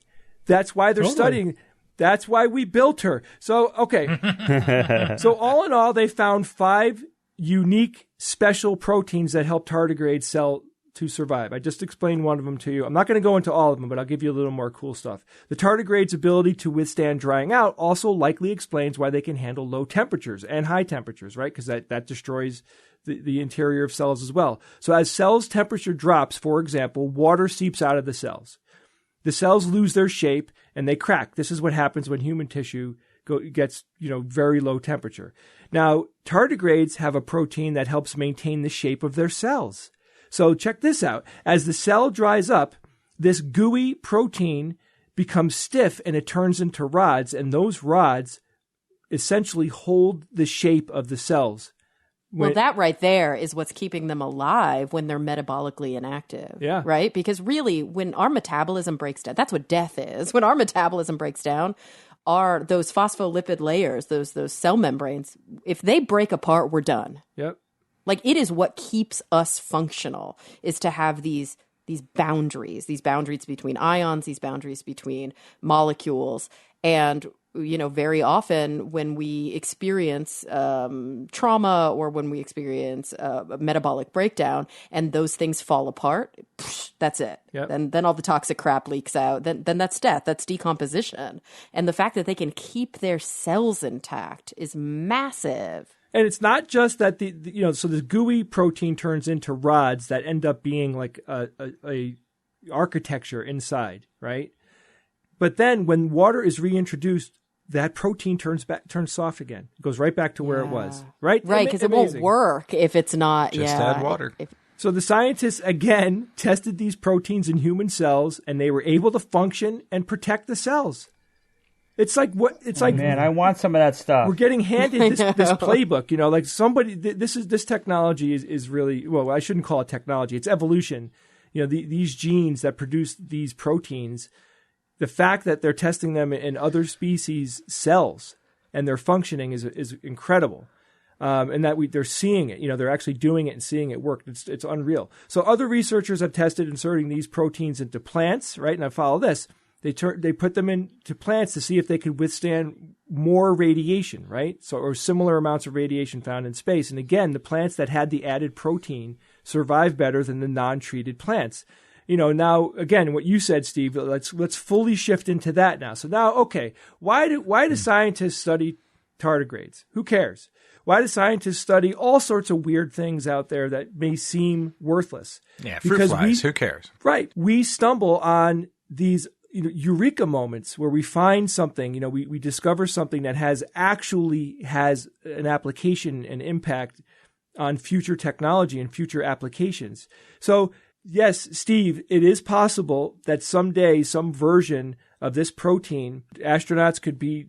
That's why they're studying. That's why we built her. So, okay. So all in all, they found 5 unique special proteins that help tardigrade cell to survive. I just explained one of them to you. I'm not going to go into all of them, but I'll give you a little more cool stuff. The tardigrade's ability to withstand drying out also likely explains why they can handle low temperatures and high temperatures, right? Because that destroys the interior of cells as well. So as cells' temperature drops, for example, water seeps out of the cells. The cells lose their shape and they crack. This is what happens when human tissue gets, very low temperature. Now, tardigrades have a protein that helps maintain the shape of their cells. So check this out. As the cell dries up, this gooey protein becomes stiff and it turns into rods, and those rods essentially hold the shape of the cells. Well, that right there is what's keeping them alive when they're metabolically inactive. Yeah. Right? Because really, when our metabolism breaks down, that's what death is. When our metabolism breaks down, those phospholipid layers, those cell membranes, if they break apart, we're done. Yep. Like, it is what keeps us functional, is to have these boundaries between ions, these boundaries between molecules. And very often when we experience trauma or when we experience a metabolic breakdown and those things fall apart, that's it. Yep. And then all the toxic crap leaks out. Then that's death. That's decomposition. And the fact that they can keep their cells intact is massive. And it's not just that so the gooey protein turns into rods that end up being like a architecture inside, right? But then when water is reintroduced, that protein turns soft again. It goes right back to where it was, right? Right, because it won't work if it's not. Just add water. So the scientists, again, tested these proteins in human cells, and they were able to function and protect the cells. It's like what? It's like, man, I want some of that stuff. We're getting handed this playbook, like somebody. This technology is really, well, I shouldn't call it technology. It's evolution. These genes that produce these proteins. The fact that they're testing them in other species' cells and their functioning is incredible, and that they're seeing it. They're actually doing it and seeing it work. It's unreal. So other researchers have tested inserting these proteins into plants, right? And I follow this. They put them into plants to see if they could withstand more radiation, right? Or similar amounts of radiation found in space. And again, the plants that had the added protein survive better than the non-treated plants. Now again, what you said, Steve, let's fully shift into that now. So now, okay, why do scientists study tardigrades? Who cares? Why do scientists study all sorts of weird things out there that may seem worthless? Yeah, fruit flies, who cares? Right. We stumble on these eureka moments where we find something, we discover something that has an application and impact on future technology and future applications. So yes, Steve, it is possible that someday some version of this protein, astronauts could be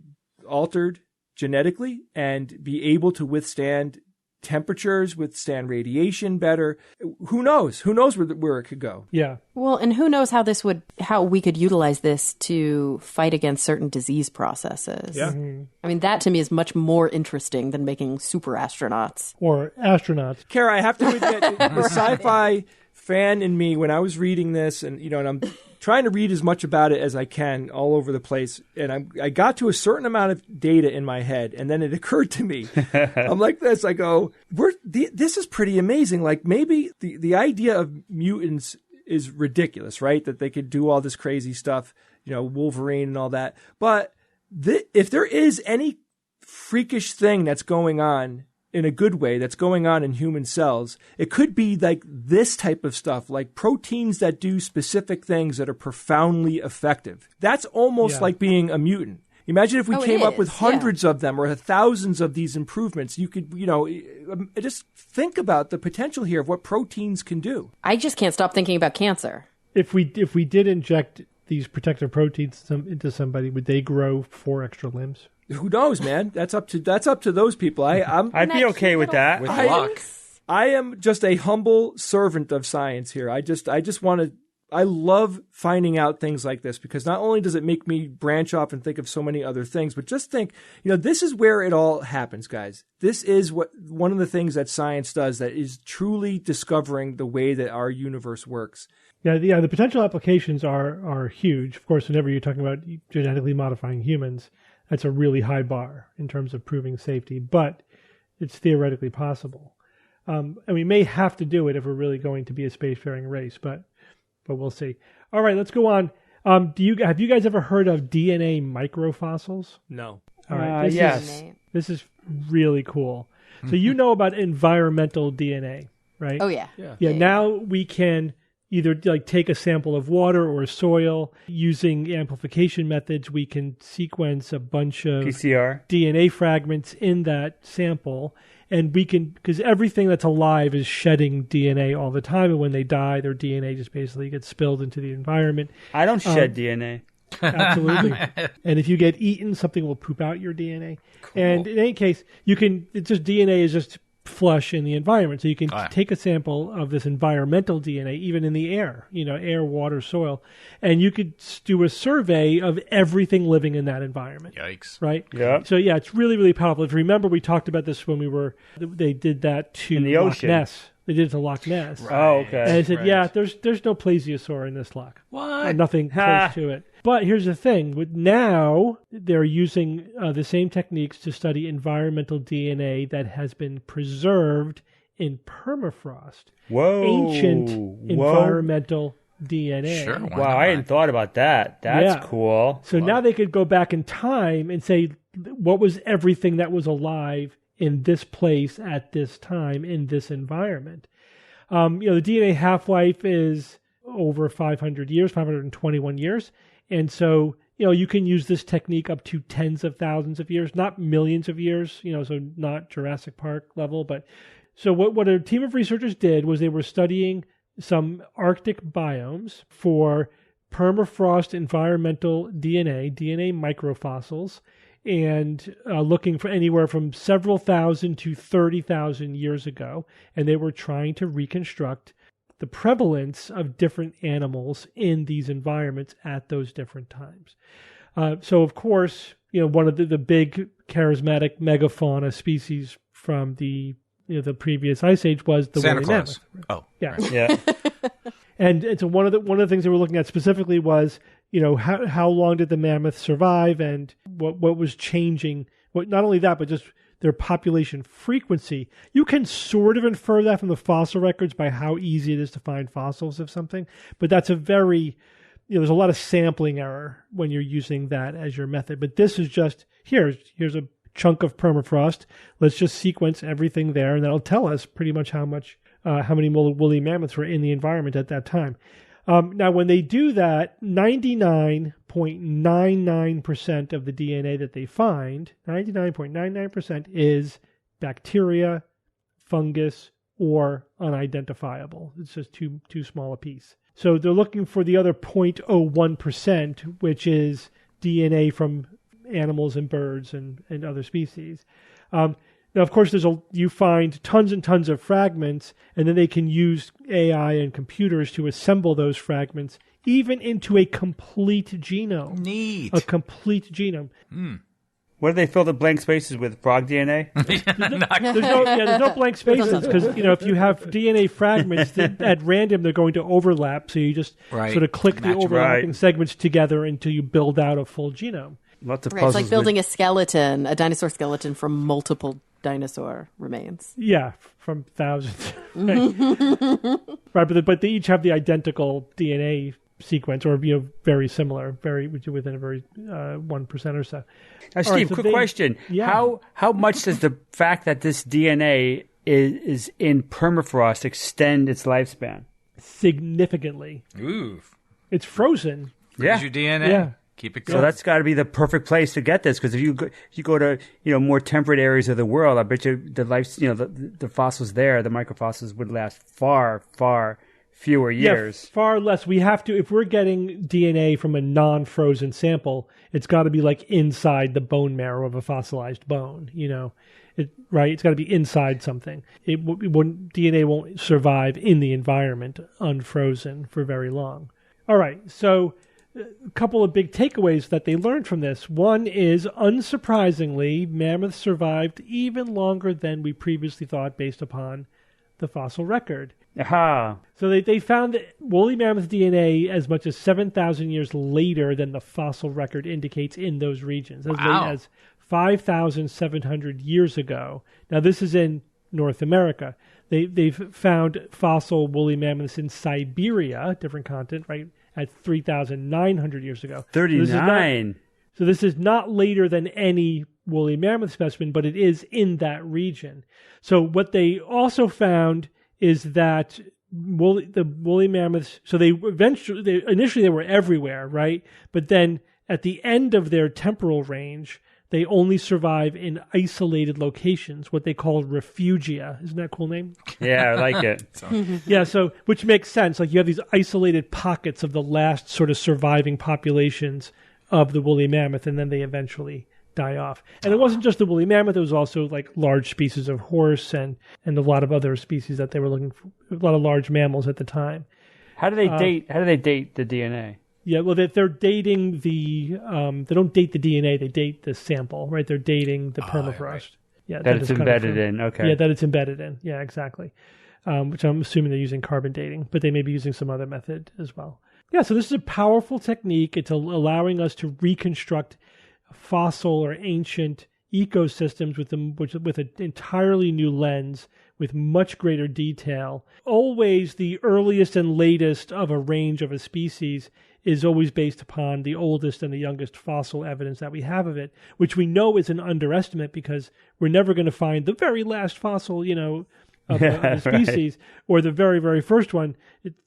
altered genetically and be able to withstand temperatures, withstand radiation better. Who knows? Who knows where it could go? Yeah. Well, and who knows how we could utilize this to fight against certain disease processes. Yeah. Mm-hmm. I mean, that to me is much more interesting than making super astronauts. Or astronauts. Kara, I have to admit, the sci-fi fan in me, when I was reading this, and and I'm trying to read as much about it as I can all over the place, and I got to a certain amount of data in my head, and then it occurred to me, I'm like this, I go, this is pretty amazing. Like maybe the idea of mutants is ridiculous, right? That they could do all this crazy stuff, Wolverine and all that. But if there is any freakish thing that's going on in a good way that's going on in human cells, it could be like this type of stuff, like proteins that do specific things that are profoundly effective. That's almost like being a mutant. Imagine if we came up with hundreds of them or thousands of these improvements. You could, just think about the potential here of what proteins can do. I just can't stop thinking about cancer. If we did inject these protective proteins into somebody, would they grow 4 extra limbs? Who knows, man? That's up to those people. I'd be okay with that. With luck. I am just a humble servant of science here. I just want to. I love finding out things like this because not only does it make me branch off and think of so many other things, but just think, this is where it all happens, guys. This is one of the things that science does that is truly discovering the way that our universe works. Yeah, the potential applications are huge. Of course, whenever you're talking about genetically modifying humans, that's a really high bar in terms of proving safety, but it's theoretically possible. And we may have to do it if we're really going to be a spacefaring race, but we'll see. All right, let's go on. Have you guys ever heard of DNA microfossils? No. All right. Yes. This is really cool. So you know about environmental DNA, right? Oh, yeah. Yeah. Now we can either like take a sample of water or soil. Using amplification methods, we can sequence a bunch of PCR DNA fragments in that sample. And we can, because everything that's alive is shedding DNA all the time. And when they die, their DNA just basically gets spilled into the environment. I don't shed DNA. Absolutely. And if you get eaten, something will poop out your DNA. Cool. And in any case, DNA is just flush in the environment. So you can take a sample of this environmental DNA, even in the air, air, water, soil, and you could do a survey of everything living in that environment. Yikes. Right? Yeah. So yeah, it's really, really powerful. If you remember, we talked about this when they did that to the Loch ocean. Ness. They did it to Loch Ness. Right. Oh, okay. And I said, yeah, there's no plesiosaur in this loch. What? Nothing close to it. But here's the thing. Now they're using the same techniques to study environmental DNA that has been preserved in permafrost. Whoa. Ancient environmental DNA. Sure. Why Wow, not? I hadn't thought about that. That's cool. So now they could go back in time and say, what was everything that was alive in this place at this time in this environment? The DNA half-life is over 500 years, 521 years. And so, you can use this technique up to tens of thousands of years, not millions of years, so not Jurassic Park level. But so what a team of researchers did was they were studying some Arctic biomes for permafrost environmental DNA microfossils, and looking for anywhere from several thousand to 30,000 years ago. And they were trying to reconstruct the prevalence of different animals in these environments at those different times. So, of course, one of the big charismatic megafauna species from the previous ice age was the Santa woolly Claus. mammoth. Oh, yeah, right. Yeah. And so one of the things they were looking at specifically was how long did the mammoth survive, and what was changing. Not only that, but just their population frequency. You can sort of infer that from the fossil records by how easy it is to find fossils of something, but that's a very, there's a lot of sampling error when you're using that as your method. But this is just, here's a chunk of permafrost. Let's just sequence everything there, and that'll tell us pretty much how many woolly mammoths were in the environment at that time. Now, when they do that, 99.99% of the DNA that they find, 99.99% is bacteria, fungus, or unidentifiable. It's just too small a piece. So they're looking for the other 0.01%, which is DNA from animals and birds and other species. Now, of course, you find tons and tons of fragments, and then they can use AI and computers to assemble those fragments even into a complete genome. Neat. A complete genome. What do they fill the blank spaces with? Frog DNA? There's no blank spaces because if you have DNA fragments at random, they're going to overlap. So you just sort of click the overlapping segments together until you build out a full genome. Lots of Right, it's like building a dinosaur skeleton from multiple dinosaur remains. Yeah, from thousands. Right, but they each have the identical DNA sequence, or very similar, within a very 1% or so. Now, Steve, quick question: how much does the fact that this DNA is in permafrost extend its lifespan? Significantly. Ooh. It's frozen. Freeze your DNA. Yeah. Keep it going. So that's got to be the perfect place to get this, because if you go to more temperate areas of the world, I bet you the fossils there, the microfossils, would last far fewer years. Yeah, far less. We have to, if we're getting DNA from a non-frozen sample, it's got to be like inside the bone marrow of a fossilized bone. Right? It's got to be inside something. DNA won't survive in the environment unfrozen for very long. All right, so a couple of big takeaways that they learned from this. One is, unsurprisingly, mammoths survived even longer than we previously thought based upon the fossil record. Aha. So they found that woolly mammoth DNA as much as 7,000 years later than the fossil record indicates in those regions, as late as 5,700 years ago. Now, this is in North America. They've found fossil woolly mammoths in Siberia, different continent, right, at 3,900 years ago. 39. So this is not later than any woolly mammoth specimen, but it is in that region. So what they also found is that woolly mammoths. So initially they were everywhere, right? But then at the end of their temporal range, they only survive in isolated locations, what they call refugia. Isn't that a cool name? Yeah, I like it. Yeah, so which makes sense. Like you have these isolated pockets of the last sort of surviving populations of the woolly mammoth, and then they eventually die off. And it wasn't just the woolly mammoth; it was also like large species of horse and a lot of other species that they were looking for. A lot of large mammals at the time. How do they date? How do they date the DNA? Yeah, well, they're dating the. They don't date the DNA; they date the sample, right? They're dating the permafrost. Right. Yeah, that it's embedded in. Okay. Yeah, that it's embedded in. Yeah, exactly. Which I'm assuming they're using carbon dating, but they may be using some other method as well. Yeah, so this is a powerful technique. It's allowing us to reconstruct fossil or ancient ecosystems with an entirely new lens, with much greater detail. Always the earliest and latest of a range of a species is always based upon the oldest and the youngest fossil evidence that we have of it, which we know is an underestimate because we're never going to find the very last fossil, of the species, or the very, very first one.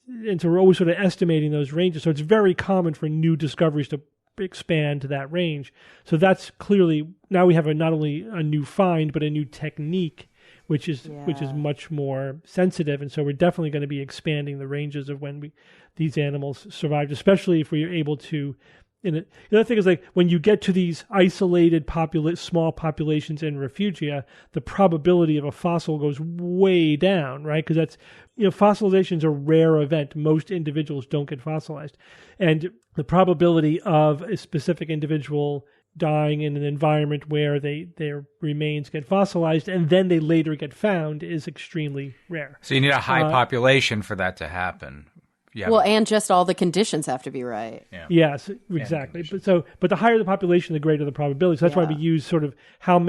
And so we're always sort of estimating those ranges. So it's very common for new discoveries to expand to that range. So that's clearly, now we have not only a new find, but a new technique, which is much more sensitive. And so we're definitely going to be expanding the ranges of when these animals survived, especially if we are able to. The other thing is, like, when you get to these isolated small populations in refugia, the probability of a fossil goes way down, right? Because that's, fossilization is a rare event. Most individuals don't get fossilized. And the probability of a specific individual dying in an environment where their remains get fossilized and then they later get found is extremely rare. So you need a high population for that to happen. Yeah. Well, and just all the conditions have to be right. Yeah. Yes, exactly. But the higher the population, the greater the probability. So that's why we use sort of how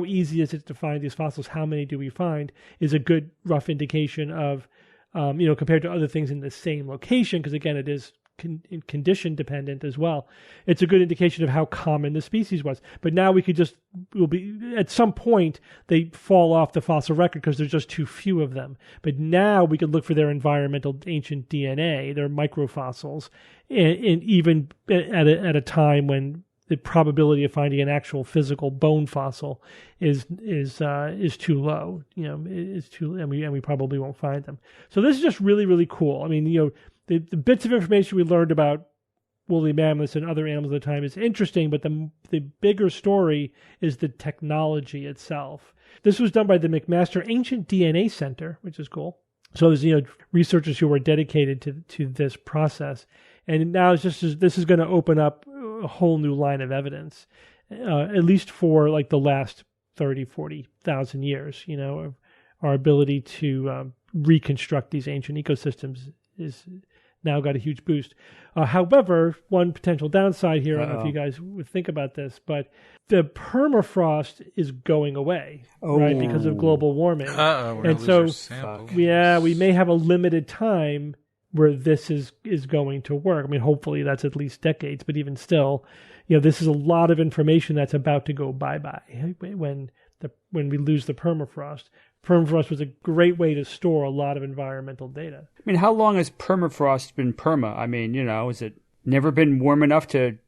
easy is it to find these fossils? How many do we find? Is a good rough indication of, compared to other things in the same location. Because again, it is condition dependent as well. It's a good indication of how common the species was. But now at some point they fall off the fossil record because there's just too few of them. But now we could look for their environmental ancient DNA, their microfossils, and even at a time when the probability of finding an actual physical bone fossil is too low. Is too, and we probably won't find them. So this is just really, really cool. I mean, the bits of information we learned about woolly mammoths and other animals at the time is interesting, but the bigger story is the technology itself. This was done by the McMaster Ancient DNA Center, which is cool. So there's researchers who were dedicated to this process, and now this is going to open up a whole new line of evidence, at least for like the last 40,000 years. Our ability to reconstruct these ancient ecosystems is now got a huge boost. However, one potential downside here, I don't know if you guys would think about this, but the permafrost is going away, right, because of global warming. And so, we may have a limited time where this is going to work. I mean, hopefully that's at least decades, but even still, this is a lot of information that's about to go bye-bye when we lose the permafrost. Permafrost was a great way to store a lot of environmental data. I mean, how long has permafrost been perma? I mean, has it never been warm enough to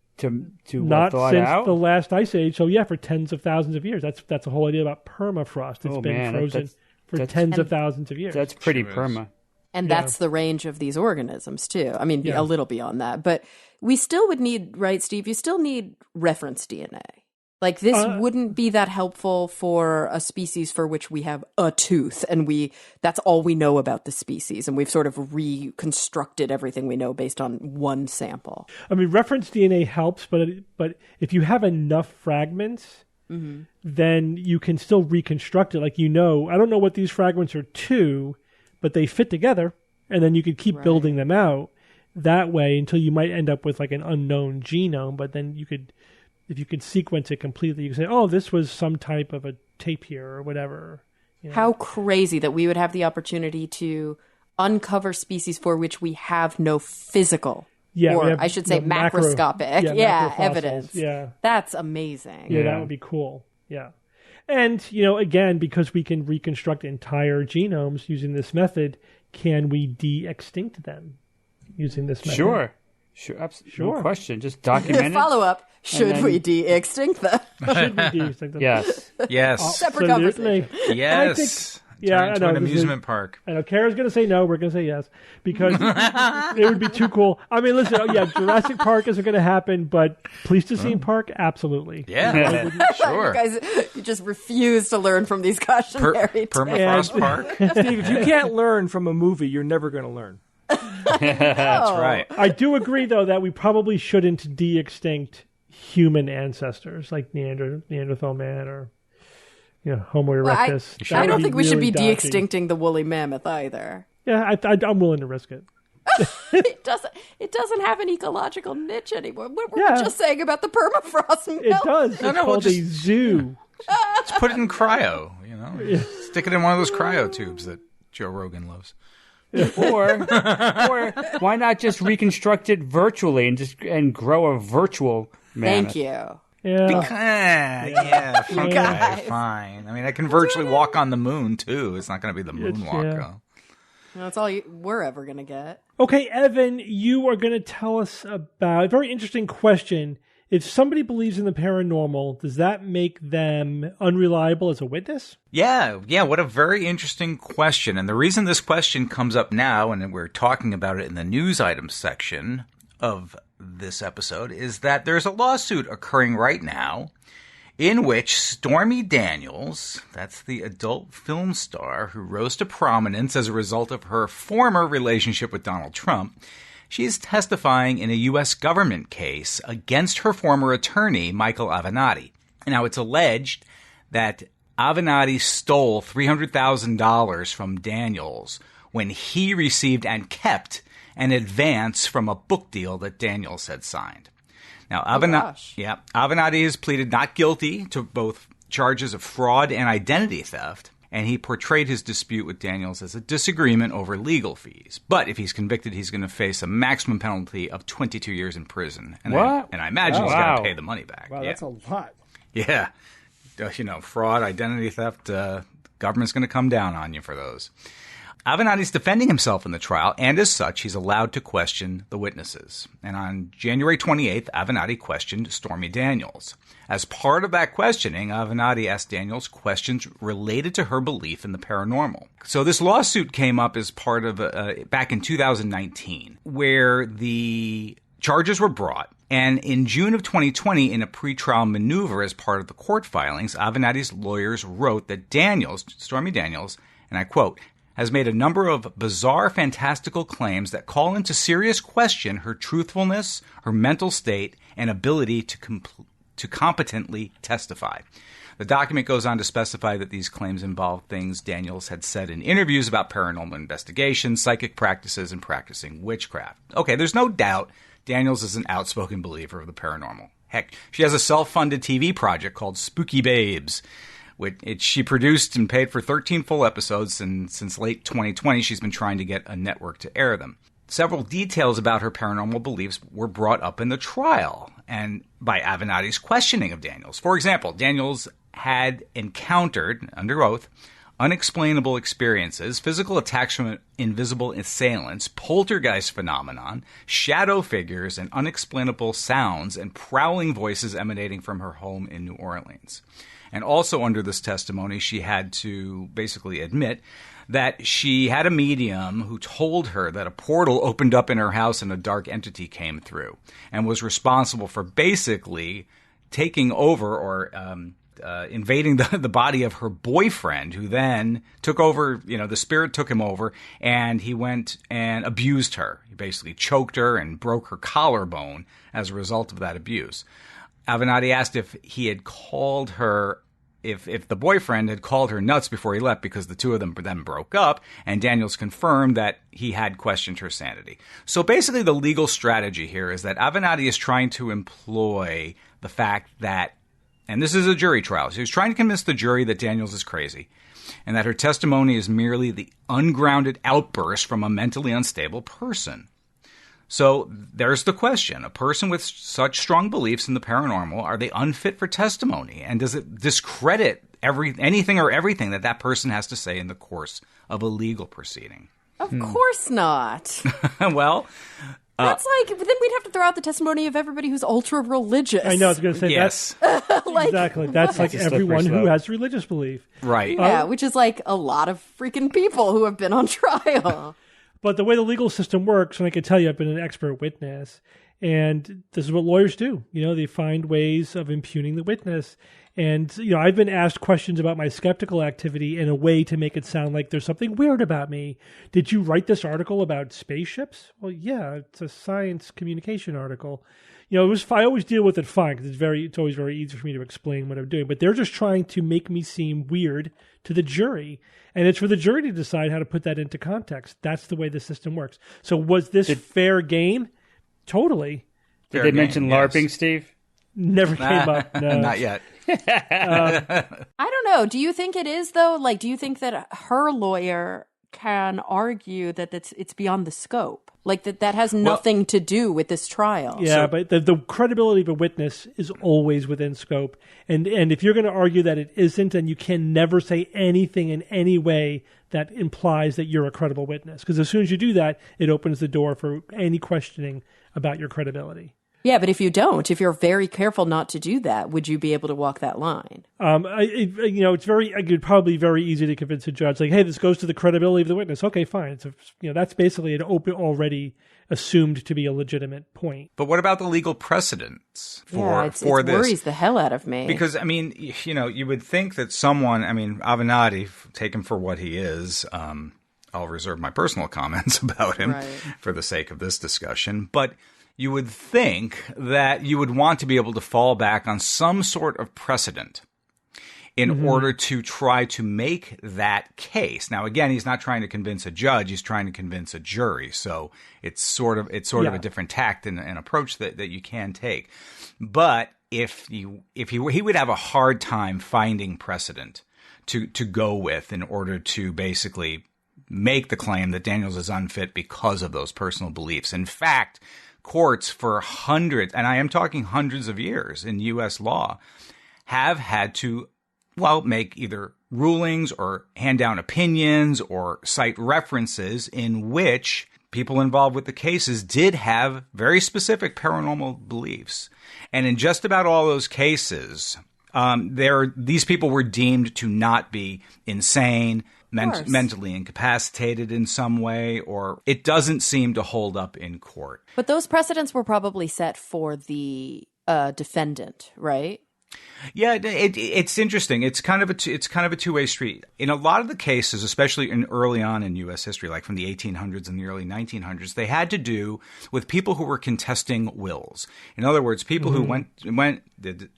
not thaw since out? The last ice age. So yeah, for tens of thousands of years. That's the whole idea about permafrost. It's been frozen for tens of thousands of years. That's pretty perma. And that's the range of these organisms too. I mean, a little beyond that, but we still would need, right, Steve? You still need reference DNA. Like, this wouldn't be that helpful for a species for which we have a tooth, and that's all we know about the species, and we've sort of reconstructed everything we know based on one sample. I mean, reference DNA helps, but if you have enough fragments, then you can still reconstruct it. Like, I don't know what these fragments are to, but they fit together, and then you could keep building them out that way until you might end up with, like, an unknown genome, but then you could... If you can sequence it completely, you can say, oh, this was some type of a tapir or whatever. How crazy that we would have the opportunity to uncover species for which we have no physical, or I should say macroscopic, evidence. Yeah. That's amazing. Yeah, that would be cool. Yeah. And, again, because we can reconstruct entire genomes using this method, can we de-extinct them using this method? Sure. No question. Just document it. Follow up. Should we de-extinct them? Should we de-extinct them? Yes. Yes. Separate conversation. Yes. Yeah, Turn into an amusement park. I know. Kara's going to say no. We're going to say yes because it would be too cool. I mean, listen. Jurassic Park isn't going to happen, but Pleistocene Park, absolutely. Yeah, sure. You just refuse to learn from these cautionary tales. Permafrost Park. Steve, if you can't learn from a movie, you're never going to learn. That's right. I do agree, though, that we probably shouldn't de-extinct human ancestors like Neanderthal man or Homo erectus. I don't think we should be really de-extincting the woolly mammoth either. Yeah, I'm willing to risk it. It doesn't have an ecological niche anymore. What were we just saying about the permafrost melt? It does. It's called a zoo. Let's put it in cryo. Stick it in one of those cryo tubes that Joe Rogan loves. Or why not just reconstruct it virtually and grow a virtual mammoth? Thank you. Yeah. Fine. I mean, I can virtually walk on the moon, too. It's not going to be the moonwalk, though. That's all we're ever going to get. Okay, Evan, you are going to tell us about a very interesting question. If somebody believes in the paranormal, does that make them unreliable as a witness? Yeah, what a very interesting question. And the reason this question comes up now, and we're talking about it in the news items section of this episode, is that there's a lawsuit occurring right now in which Stormy Daniels, that's the adult film star who rose to prominence as a result of her former relationship with Donald Trump, she is testifying in a U.S. government case against her former attorney, Michael Avenatti. Now, it's alleged that Avenatti stole $300,000 from Daniels when he received and kept an advance from a book deal that Daniels had signed. Now, Avenatti has pleaded not guilty to both charges of fraud and identity theft, and he portrayed his dispute with Daniels as a disagreement over legal fees. But if he's convicted, he's going to face a maximum penalty of 22 years in prison. And I imagine he's got to pay the money back. Wow, that's a lot. Yeah. Fraud, identity theft, government's going to come down on you for those. Avenatti's defending himself in the trial, and as such, he's allowed to question the witnesses. And on January 28th, Avenatti questioned Stormy Daniels. As part of that questioning, Avenatti asked Daniels questions related to her belief in the paranormal. So this lawsuit came up as part of back in 2019, where the charges were brought. And in June of 2020, in a pretrial maneuver as part of the court filings, Avenatti's lawyers wrote that Stormy Daniels, and I quote, has made a number of bizarre, fantastical claims that call into serious question her truthfulness, her mental state, and ability to competently testify. The document goes on to specify that these claims involve things Daniels had said in interviews about paranormal investigations, psychic practices, and practicing witchcraft. Okay, there's no doubt Daniels is an outspoken believer of the paranormal. Heck, she has a self-funded TV project called Spooky Babes, which she produced and paid for 13 full episodes, and since late 2020, she's been trying to get a network to air them. Several details about her paranormal beliefs were brought up in the trial and by Avenatti's questioning of Daniels. For example, Daniels had encountered, under oath, unexplainable experiences, physical attacks from invisible assailants, poltergeist phenomenon, shadow figures, and unexplainable sounds and prowling voices emanating from her home in New Orleans. And also under this testimony, she had to basically admit that she had a medium who told her that a portal opened up in her house and a dark entity came through and was responsible for basically taking over or invading the body of her boyfriend, who then took over, the spirit took him over, and he went and abused her. He basically choked her and broke her collarbone as a result of that abuse. Avenatti asked if he had called her, if the boyfriend had called her nuts before he left, because the two of them then broke up, and Daniels confirmed that he had questioned her sanity. So basically the legal strategy here is that Avenatti is trying to employ the fact that, and this is a jury trial, so he's trying to convince the jury that Daniels is crazy, and that her testimony is merely the ungrounded outburst from a mentally unstable person. So there's the question. A person with such strong beliefs in the paranormal, are they unfit for testimony? And does it discredit anything or everything that person has to say in the course of a legal proceeding? Of course not. Well, That's like, then we'd have to throw out the testimony of everybody who's ultra religious. I know, I was going to say yes. exactly. That's like everyone who has religious belief. Right. Yeah, which is like a lot of freaking people who have been on trial. But the way the legal system works, and I can tell you I've been an expert witness, and this is what lawyers do. They find ways of impugning the witness. And, I've been asked questions about my skeptical activity in a way to make it sound like there's something weird about me. Did you write this article about spaceships? Well, yeah, it's a science communication article. I always deal with it fine because it's always very easy for me to explain what I'm doing. But they're just trying to make me seem weird to the jury. And it's for the jury to decide how to put that into context. That's the way the system works. So was this fair game? Totally. Did they mention LARPing, Steve? Never came up. No. Not yet. I don't know. Do you think it is, though? Like, do you think that her lawyer can argue that it's beyond the scope? Like, that has nothing to do with this trial? Yeah, but the credibility of a witness is always within scope. And if you're going to argue that it isn't, then you can never say anything in any way that implies that you're a credible witness. Because as soon as you do that, it opens the door for any questioning about your credibility. Yeah, but if you're very careful not to do that, would you be able to walk that line? It's probably very easy to convince a judge, like, hey, this goes to the credibility of the witness. Okay, fine. That's basically an already assumed to be a legitimate point. But what about the legal precedents for this? It worries the hell out of me. Because, you would think that someone, Avenatti, take him for what he is, I'll reserve my personal comments about him for the sake of this discussion, but you would think that you would want to be able to fall back on some sort of precedent in order to try to make that case. Now, again, he's not trying to convince a judge; he's trying to convince a jury. So it's sort of a different tact and approach that you can take. But he would have a hard time finding precedent to go with in order to basically make the claim that Daniels is unfit because of those personal beliefs. In fact, courts for hundreds, and I am talking hundreds of years in U.S. law, have had to, make either rulings or hand down opinions or cite references in which people involved with the cases did have very specific paranormal beliefs. And in just about all those cases, these people were deemed to not be insane, mentally incapacitated in some way, or it doesn't seem to hold up in court. But those precedents were probably set for the defendant, right? Yeah, it's interesting. It's kind of a two-way street. In a lot of the cases, especially early on in U.S. history, like from the 1800s and the early 1900s, they had to do with people who were contesting wills. In other words, people who went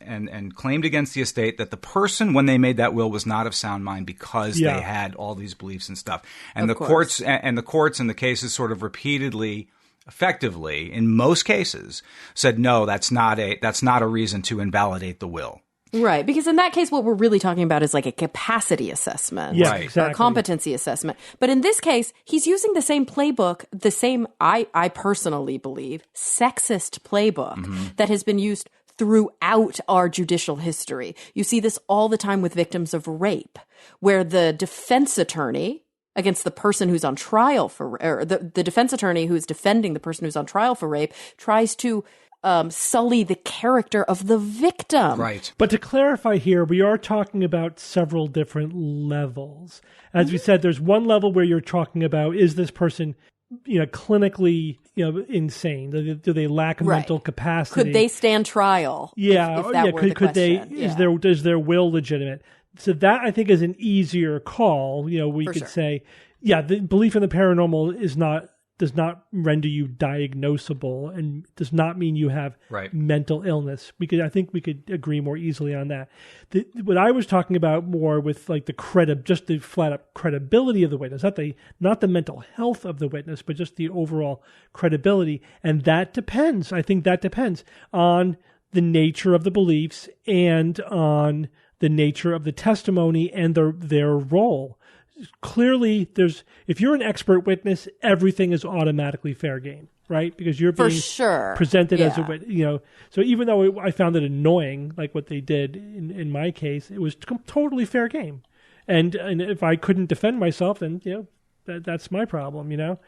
and claimed against the estate that the person, when they made that will, was not of sound mind because they had all these beliefs and stuff. And the courts and the cases sort of repeatedly, effectively, in most cases, said no, that's not a reason to invalidate the will. Right, because in that case, what we're really talking about is like a capacity assessment, exactly. or a competency assessment. But in this case, he's using the same playbook, the same, I personally believe, sexist playbook that has been used throughout our judicial history. You see this all the time with victims of rape, where the defense attorney against the person who's on trial or the defense attorney who's defending the person who's on trial for rape tries to sully the character of the victim. Right. But to clarify here, we are talking about several different levels. As we said, there's one level where you're talking about, is this person, clinically, insane? Do they lack mental capacity? Could they stand trial? Yeah. If that were the could they? question. Is their will legitimate? So that, I think, is an easier call. We could say, the belief in the paranormal does not render you diagnosable and does not mean you have mental illness. I think we could agree more easily on that. What I was talking about more with like just the flat up credibility of the witness, not the mental health of the witness, but just the overall credibility. And that depends. I think that depends on the nature of the beliefs and on the nature of the testimony and their role. Clearly, if you're an expert witness, everything is automatically fair game, right? Because you're being presented as a witness. So even though I found it annoying, like what they did in my case, it was totally fair game. And if I couldn't defend myself, then That's my problem, you know.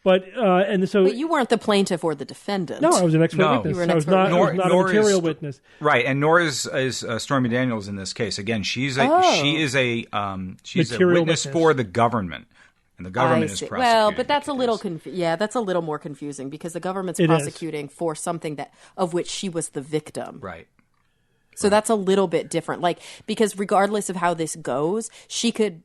But But you weren't the plaintiff or the defendant. No, I was an expert No. witness. You were an I was expert not, witness. I was not a material witness. Right, and nor is Stormy Daniels in this case. Again, she's a Material witness for the government, and the government is prosecuting. Well, but that's the a little case. that's a little more confusing because the government's It is. prosecuting for something of which she was the victim. Right. So that's a little bit different. Like, because regardless of how this goes, she could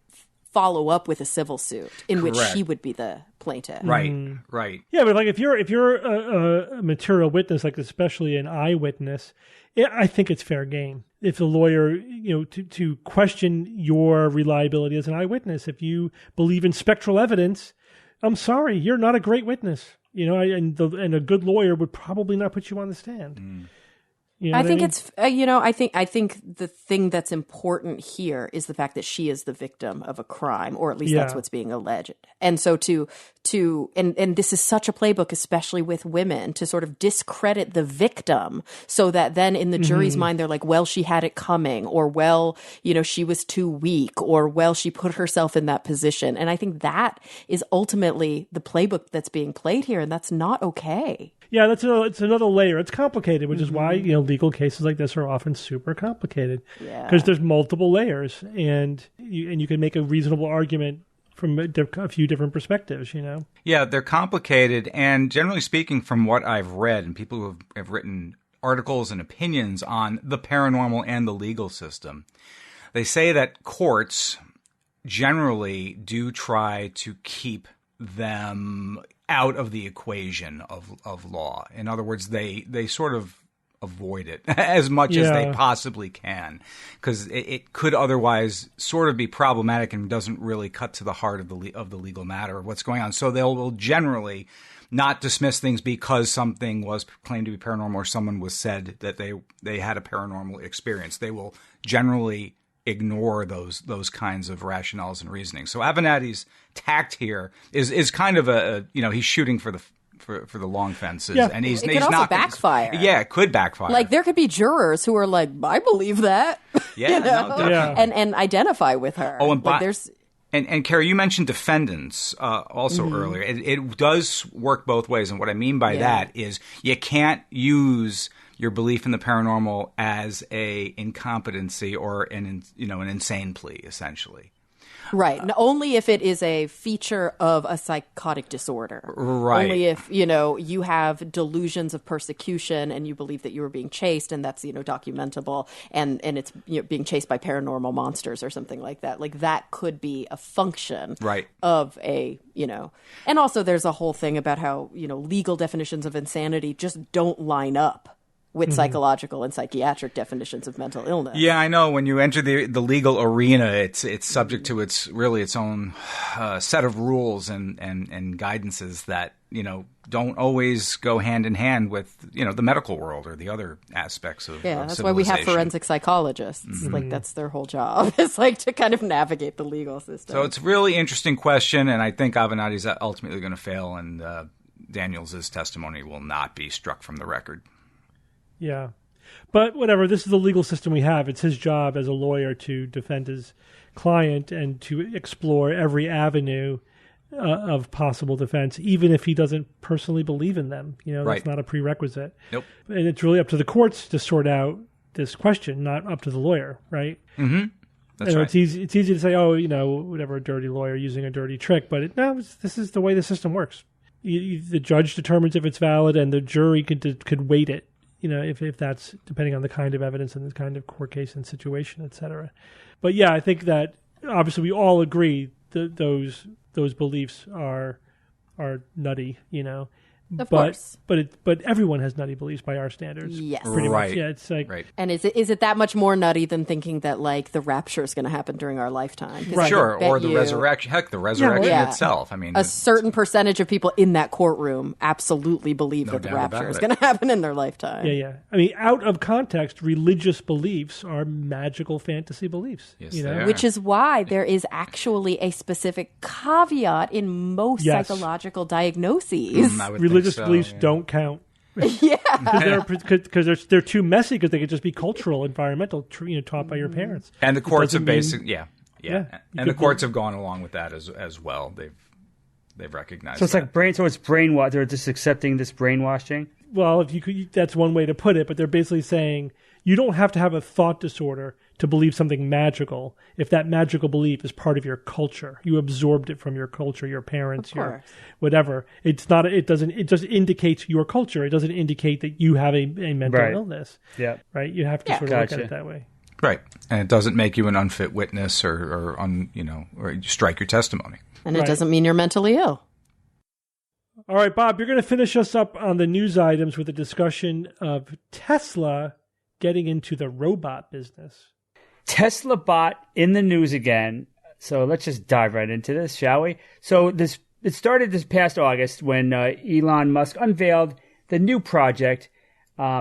follow up with a civil suit in which she would be the plaintiff. Right. Right. Yeah, but like if you're a material witness, like especially an eyewitness, I think it's fair game. If the lawyer, you know, to question your reliability as an eyewitness, if you believe in spectral evidence, I'm sorry, you're not a great witness. You know, and a good lawyer would probably not put you on the stand. You know I think mean? it's I think the thing that's important here is the fact that she is the victim of a crime, or at least that's what's being alleged. And so and this is such a playbook, especially with women, to sort of discredit the victim so that then in the jury's mind they're like, well, she had it coming, or well, you know, she was too weak, or well, she put herself in that position. And I think that is ultimately the playbook that's being played here, and that's not okay. Yeah, it's another layer. It's complicated, which is why, you know, legal cases like this are often super complicated. Yeah. Because there's multiple layers, and you can make a reasonable argument from a few different perspectives, you know? Yeah, they're complicated, and generally speaking, from what I've read, and people who have written articles and opinions on the paranormal and the legal system, they say that courts generally do try to keep them out of the equation of law. In other words, they sort of avoid it as much as they possibly can, because it could otherwise sort of be problematic and doesn't really cut to the heart of the legal matter of what's going on. So they'll generally not dismiss things because something was claimed to be paranormal or someone was said that they had a paranormal experience. They will generally ignore those kinds of rationales and reasoning. So Avenatti's tact here is kind of he's shooting for the long fences, and he's It could also not backfire. Yeah, it could backfire. Like, there could be jurors who are like, I believe that. Yeah, you know? no, definitely. And identify with her. Oh, and there's And Carrie, you mentioned defendants also earlier. It does work both ways, and what I mean by that is you can't use your belief in the paranormal as a incompetency or an insane plea, essentially. right. Only if it is a feature of a psychotic disorder. Right. Only if, you have delusions of persecution and you believe that you were being chased, and that's, documentable, and it's being chased by paranormal monsters or something like that. Like, that could be a function of a, and also there's a whole thing about how, legal definitions of insanity just don't line up with psychological and psychiatric definitions of mental illness. Yeah, I know. When you enter the legal arena, it's subject to its own set of rules and guidances that don't always go hand in hand with the medical world or the other aspects of that's why we have forensic psychologists. Like, that's their whole job. It's like to kind of navigate the legal system. So it's a really interesting question, and I think Avenatti's ultimately going to fail, and Daniels' testimony will not be struck from the record. Yeah. But whatever, this is the legal system we have. It's his job as a lawyer to defend his client and to explore every avenue of possible defense, even if he doesn't personally believe in them. That's not a prerequisite. Nope. And it's really up to the courts to sort out this question, not up to the lawyer, right? Mm-hmm. That's right. It's easy to say, whatever, a dirty lawyer using a dirty trick, but this is the way the system works. The judge determines if it's valid, and the jury could weight it. If that's depending on the kind of evidence and the kind of court case and situation, et cetera. But yeah, I think that obviously we all agree that those beliefs are nutty, Of course. But everyone has nutty beliefs by our standards. Yes. Pretty Right. much. Yeah, it's like And is it that much more nutty than thinking that, like, the rapture is going to happen during our lifetime? 'Cause I Sure, bet or the you resurrection. Heck, the resurrection Yeah. itself. I mean, a certain percentage of people in that courtroom absolutely believe that the doubt rapture about is it. going to happen in their lifetime. yeah. I mean, out of context, religious beliefs are magical fantasy beliefs. Yes, they are. Which is why there is actuactually a specific caveat in most Yes. psychological diagnoses. I would Religious think so, beliefs yeah. don't count. Yeah. Because they're too messy, because they could just be cultural, environmental, taught by your parents. And the courts have doesn't mean- basically, Yeah. and the courts have gone along with that as well. they've recognized. So it's that. like brain. So it's brainwash. They're just accepting this brainwashing. Well, if you could, that's one way to put it. But they're basically saying you don't have to have a thought disorder to believe something magical if that magical belief is part of your culture. You absorbed it from your culture, your parents, your whatever. It's not. It doesn't. It just indicates your culture. It doesn't indicate that you have a mental illness. Yeah. Right. You have to sort of look at it that way. Right, and it doesn't make you an unfit witness or you strike your testimony. And it doesn't mean you're mentally ill. All right, Bob, you're going to finish us up on the news items with a discussion of Tesla getting into the robot business. Tesla bot in the news again. So let's just dive right into this, shall we? So it started this past August when Elon Musk unveiled the new project.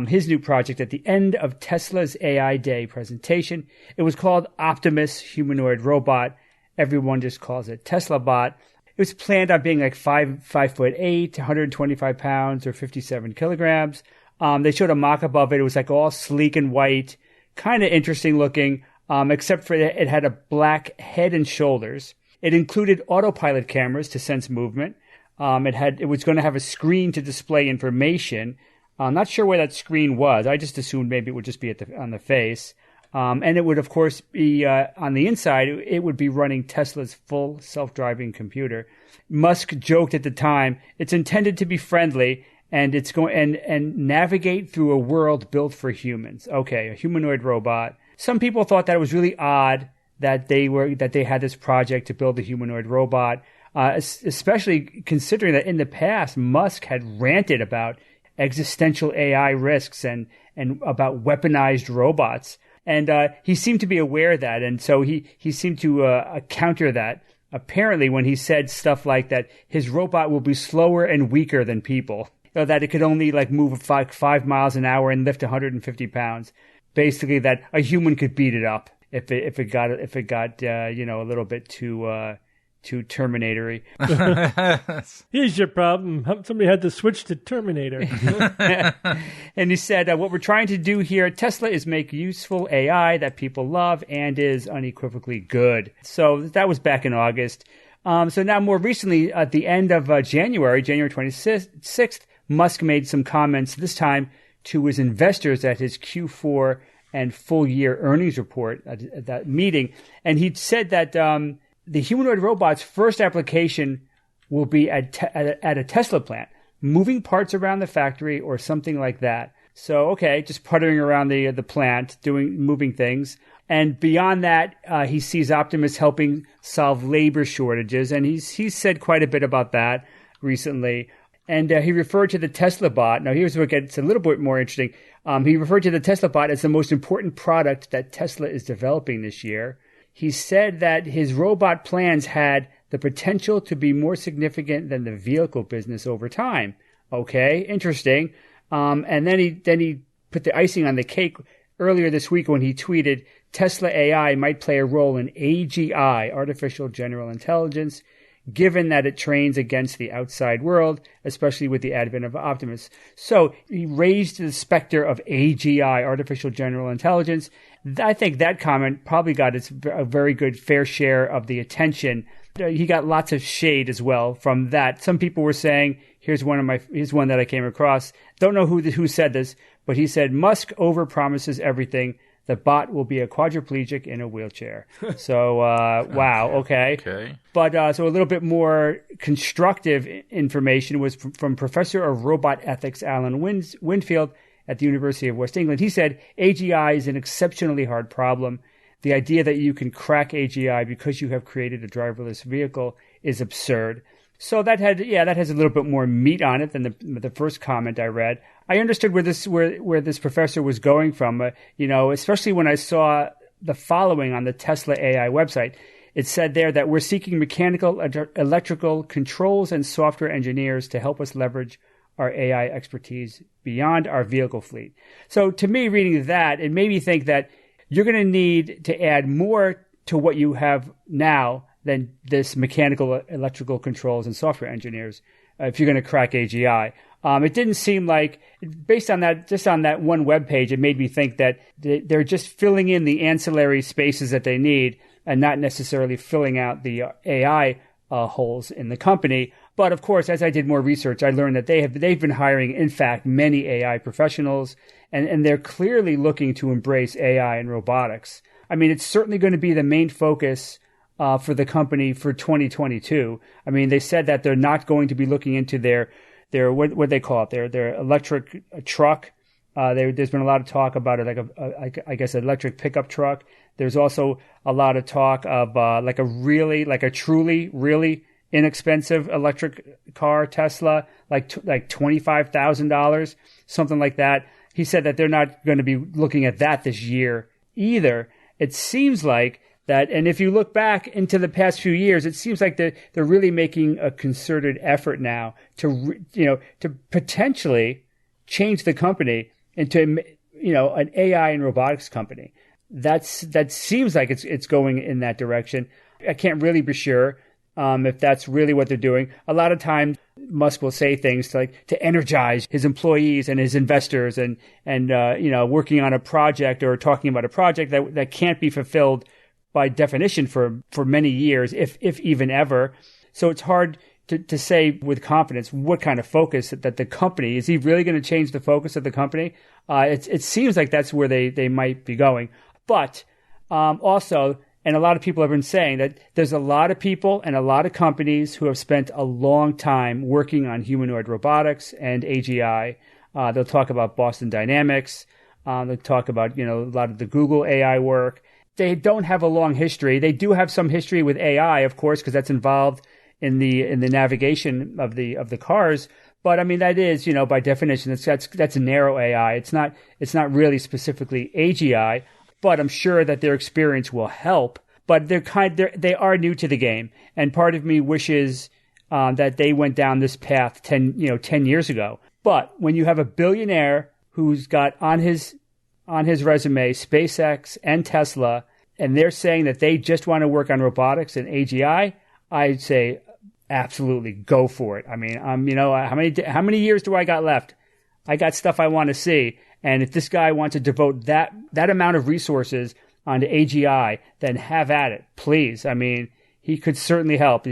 His new project at the end of Tesla's AI Day presentation. It was called Optimus Humanoid Robot. Everyone just calls it Tesla Bot. It was planned on being like 5'8", 125 pounds or 57 kilograms. They showed a mock-up of it. It was like all sleek and white, kind of interesting looking, except for it had a black head and shoulders. It included autopilot cameras to sense movement. It was going to have a screen to display information. I'm not sure where that screen was. I just assumed maybe it would just be on the face. And it would, of course, be on the inside. It would be running Tesla's full self-driving computer. Musk joked at the time, it's intended to be friendly and it's going and navigate through a world built for humans. Okay, a humanoid robot. Some people thought that it was really odd that they had this project to build a humanoid robot, especially considering that in the past Musk had ranted about existential AI risks and about weaponized robots. And he seemed to be aware of that. And so he seemed to counter that, apparently, when he said stuff like that his robot will be slower and weaker than people, that it could only like move 5 miles an hour and lift 150 pounds. Basically, that a human could beat it up if it got a little bit too Terminator-y. Here's your problem. Somebody had to switch to Terminator. And he said, what we're trying to do here at Tesla is make useful AI that people love and is unequivocally good. So that was back in August. So now more recently, at the end of January 26th, Musk made some comments, this time to his investors at his Q4 and full year earnings report at that meeting. And he said that the humanoid robot's first application will be at a Tesla plant, moving parts around the factory or something like that. So, okay, just puttering around the plant, moving things. And beyond that, he sees Optimus helping solve labor shortages, and he's said quite a bit about that recently. And he referred to the Tesla bot. Now, here's where it gets a little bit more interesting. He referred to the Tesla bot as the most important product that Tesla is developing this year. He said that his robot plans had the potential to be more significant than the vehicle business over time. Okay, interesting. And then he put the icing on the cake earlier this week when he tweeted, Tesla AI might play a role in AGI, artificial general intelligence, given that it trains against the outside world, especially with the advent of Optimus. So he raised the specter of AGI, artificial general intelligence. I think that comment probably got a very good fair share of the attention. He got lots of shade as well from that. Some people were saying, here's one that I came across. Don't know who said this, but he said, Musk overpromises everything. The bot will be a quadriplegic in a wheelchair. So, wow, okay. But so a little bit more constructive information was from Professor of Robot Ethics Alan Winfield at the University of West England. He said, AGI is an exceptionally hard problem. The idea that you can crack AGI because you have created a driverless vehicle is absurd. So that has a little bit more meat on it than the first comment I read. I understood where this professor was going from, especially when I saw the following on the Tesla AI website. It said there that we're seeking mechanical, electrical, controls, and software engineers to help us leverage our AI expertise beyond our vehicle fleet. So to me, reading that, it made me think that you're going to need to add more to what you have now than this mechanical, electrical controls and software engineers if you're going to crack AGI. It didn't seem like, based on that, just on that one web page, it made me think that they're just filling in the ancillary spaces that they need and not necessarily filling out the AI holes in the company. But of course, as I did more research, I learned that they've been hiring, in fact, many AI professionals, and they're clearly looking to embrace AI and robotics. I mean, it's certainly going to be the main focus for the company for 2022. I mean, they said that they're not going to be looking into their what they call it, their electric truck. There's been a lot of talk about it, like I guess, an electric pickup truck. There's also a lot of talk of like a truly, really inexpensive electric car, Tesla, like $25,000, something like that. He said that they're not going to be looking at that this year either. It seems like that, and if you look back into the past few years, it seems like they're really making a concerted effort now to potentially change the company into an AI and robotics company. That seems like it's going in that direction. I can't really be sure if that's really what they're doing. A lot of times, Musk will say things to energize his employees and his investors, and working on a project or talking about a project that can't be fulfilled by definition for many years, if even ever. So it's hard to say with confidence what kind of focus that the company is. He really going to change the focus of the company? It seems like that's where they might be going. But also, and a lot of people have been saying that there's a lot of people and a lot of companies who have spent a long time working on humanoid robotics and AGI. They'll talk about Boston Dynamics. They'll talk about a lot of the Google AI work. They don't have a long history. They do have some history with AI, of course, because that's involved in the navigation of the cars. But I mean, that is, by definition, that's a narrow AI. It's not really specifically AGI. But I'm sure that their experience will help. But they are new to the game, and part of me wishes that they went down this path 10 years ago. But when you have a billionaire who's got on his resume SpaceX and Tesla, and they're saying that they just want to work on robotics and AGI, I'd say absolutely go for it. I mean, how many years do I got left? I got stuff I want to see. And if this guy wants to devote that amount of resources onto AGI, then have at it, please. I mean, he could certainly help.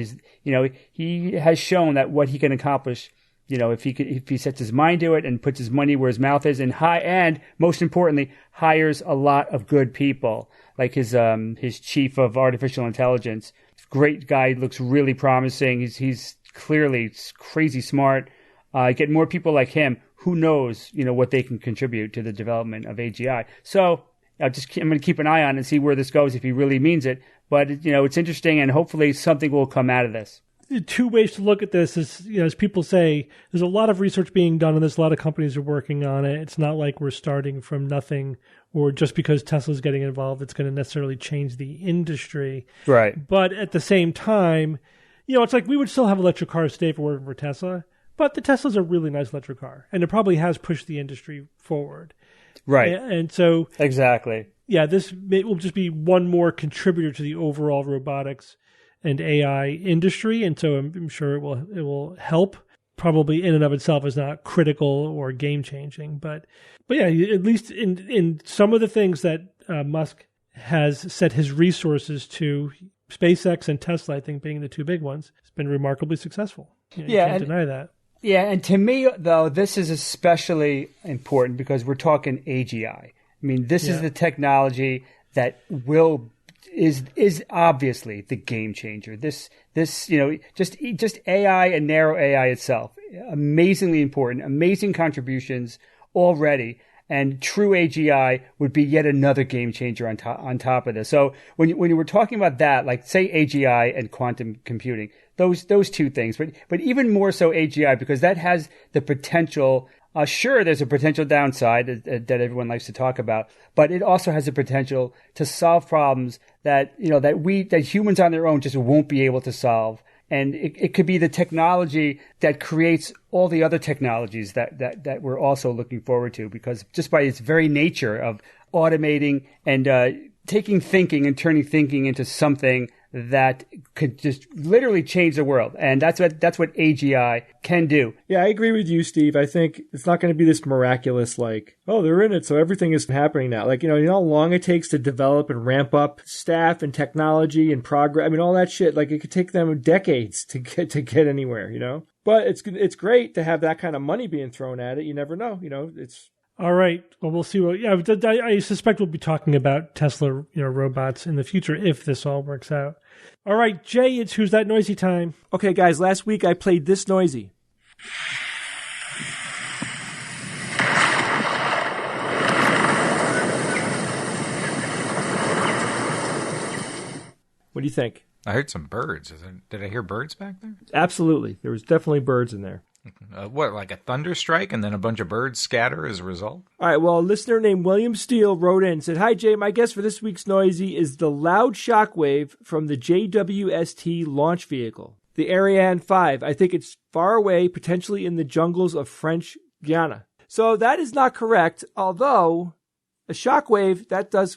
He has shown that what he can accomplish, if he sets his mind to it and puts his money where his mouth is, and most importantly, hires a lot of good people, like his chief of artificial intelligence. Great guy, looks really promising. He's clearly crazy smart. Get more people like him. Who knows, what they can contribute to the development of AGI. So I'm going to keep an eye on it and see where this goes if he really means it. But, it's interesting, and hopefully something will come out of this. Two ways to look at this is, as people say, there's a lot of research being done on this. A lot of companies are working on it. It's not like we're starting from nothing, or just because Tesla's getting involved, it's going to necessarily change the industry. Right. But at the same time, it's like we would still have electric cars today if it weren't for Tesla. But the Tesla's a really nice electric car, and it probably has pushed the industry forward. Right. And so... Exactly. Yeah, this will just be one more contributor to the overall robotics and AI industry, and so I'm sure it will help. Probably in and of itself is not critical or game-changing, but yeah, at least in some of the things that Musk has set his resources to, SpaceX and Tesla, I think, being the two big ones, has been remarkably successful. You can't deny that. Yeah, and to me, though, this is especially important because we're talking AGI. I mean, this is the technology that is obviously the game changer. This just AI and narrow AI itself, amazingly important, amazing contributions already. And true AGI would be yet another game changer on top of this. So when you were talking about that, like say AGI and quantum computing, those two things, but even more so AGI, because that has the potential. Sure, there's a potential downside that everyone likes to talk about, but it also has the potential to solve problems that humans on their own just won't be able to solve. And it could be the technology that creates all the other technologies that we're also looking forward to, because just by its very nature of automating and taking thinking and turning thinking into something that could just literally change the world. And that's what AGI can do. Yeah, I agree with you, Steve. I think it's not going to be this miraculous, like, oh, they're in it, so everything is happening now. Like, you know how long it takes to develop and ramp up staff and technology and progress. I mean, all that shit. Like, it could take them decades to get anywhere, you know? But it's great to have that kind of money being thrown at it. You never know, you know, it's... All right. Well, we'll see. I suspect we'll be talking about Tesla, robots in the future if this all works out. All right, Jay, it's Who's That Noisy time. Okay, guys, last week I played This Noisy. What do you think? I heard some birds. Did I hear birds back there? Absolutely. There was definitely birds in there. What, like a thunder strike and then a bunch of birds scatter as a result? All right, well, a listener named William Steele wrote in and said, "Hi, Jay. My guess for this week's Noisy is the loud shockwave from the JWST launch vehicle, the Ariane 5. I think it's far away, potentially in the jungles of French Guiana." So that is not correct, although a shockwave, that does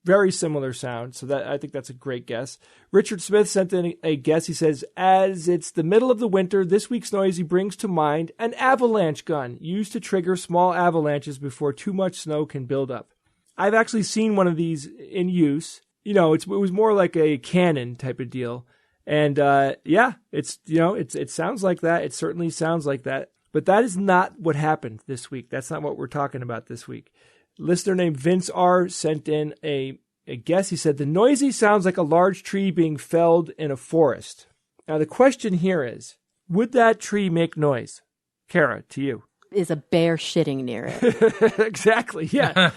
very similar sound, so that I think that's a great guess. Richard Smith sent in a guess. He says, as it's the middle of the winter, this week's Noisy brings to mind an avalanche gun used to trigger small avalanches before too much snow can build up. I've actually seen one of these in use. You know, it was more like a cannon type of deal. And yeah, it sounds like that. It certainly sounds like that. But that is not what happened this week. That's not what we're talking about this week. Listener named Vince R. sent in a guess. He said, the Noisy sounds like a large tree being felled in a forest. Now, the question here is, would that tree make noise? Kara, to you. Is a bear shitting near it? Exactly, yeah.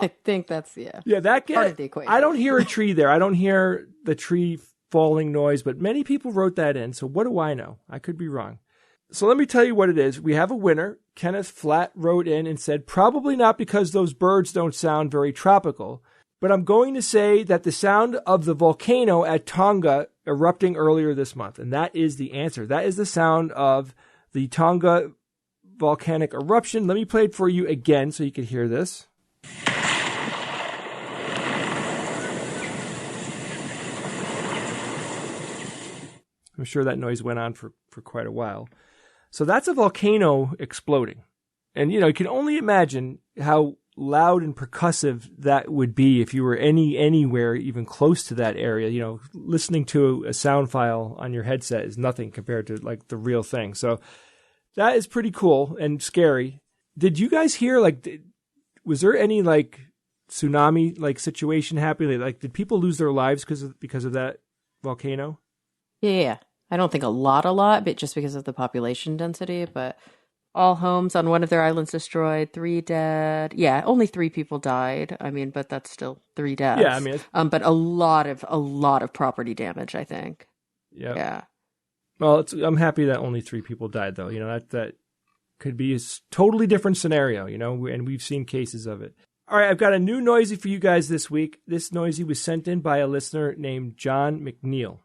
I think that's, yeah. Yeah, that part of the equation. I don't hear a tree there. I don't hear the tree falling noise, but many people wrote that in, so what do I know? I could be wrong. So let me tell you what it is. We have a winner. Kenneth Flatt wrote in and said, probably not because those birds don't sound very tropical, but I'm going to say that the sound of the volcano at Tonga erupting earlier this month. And that is the answer. That is the sound of the Tonga volcanic eruption. Let me play it for you again so you can hear this. I'm sure that noise went on for quite a while. So that's a volcano exploding. And, you can only imagine how loud and percussive that would be if you were anywhere even close to that area. Listening to a sound file on your headset is nothing compared to, like, the real thing. So that is pretty cool and scary. Did you guys hear, was there any, tsunami, situation happening? Did people lose their lives because of that volcano? Yeah. I don't think a lot, but just because of the population density, but all homes on one of their islands destroyed, 3 dead. Yeah, only 3 people died. I mean, but that's still 3 deaths. Yeah, I mean, but a lot of property damage, I think. Yep. Yeah. Well, I'm happy that only 3 people died, though. That could be a totally different scenario, and we've seen cases of it. All right, I've got a new Noisy for you guys this week. This Noisy was sent in by a listener named John McNeil.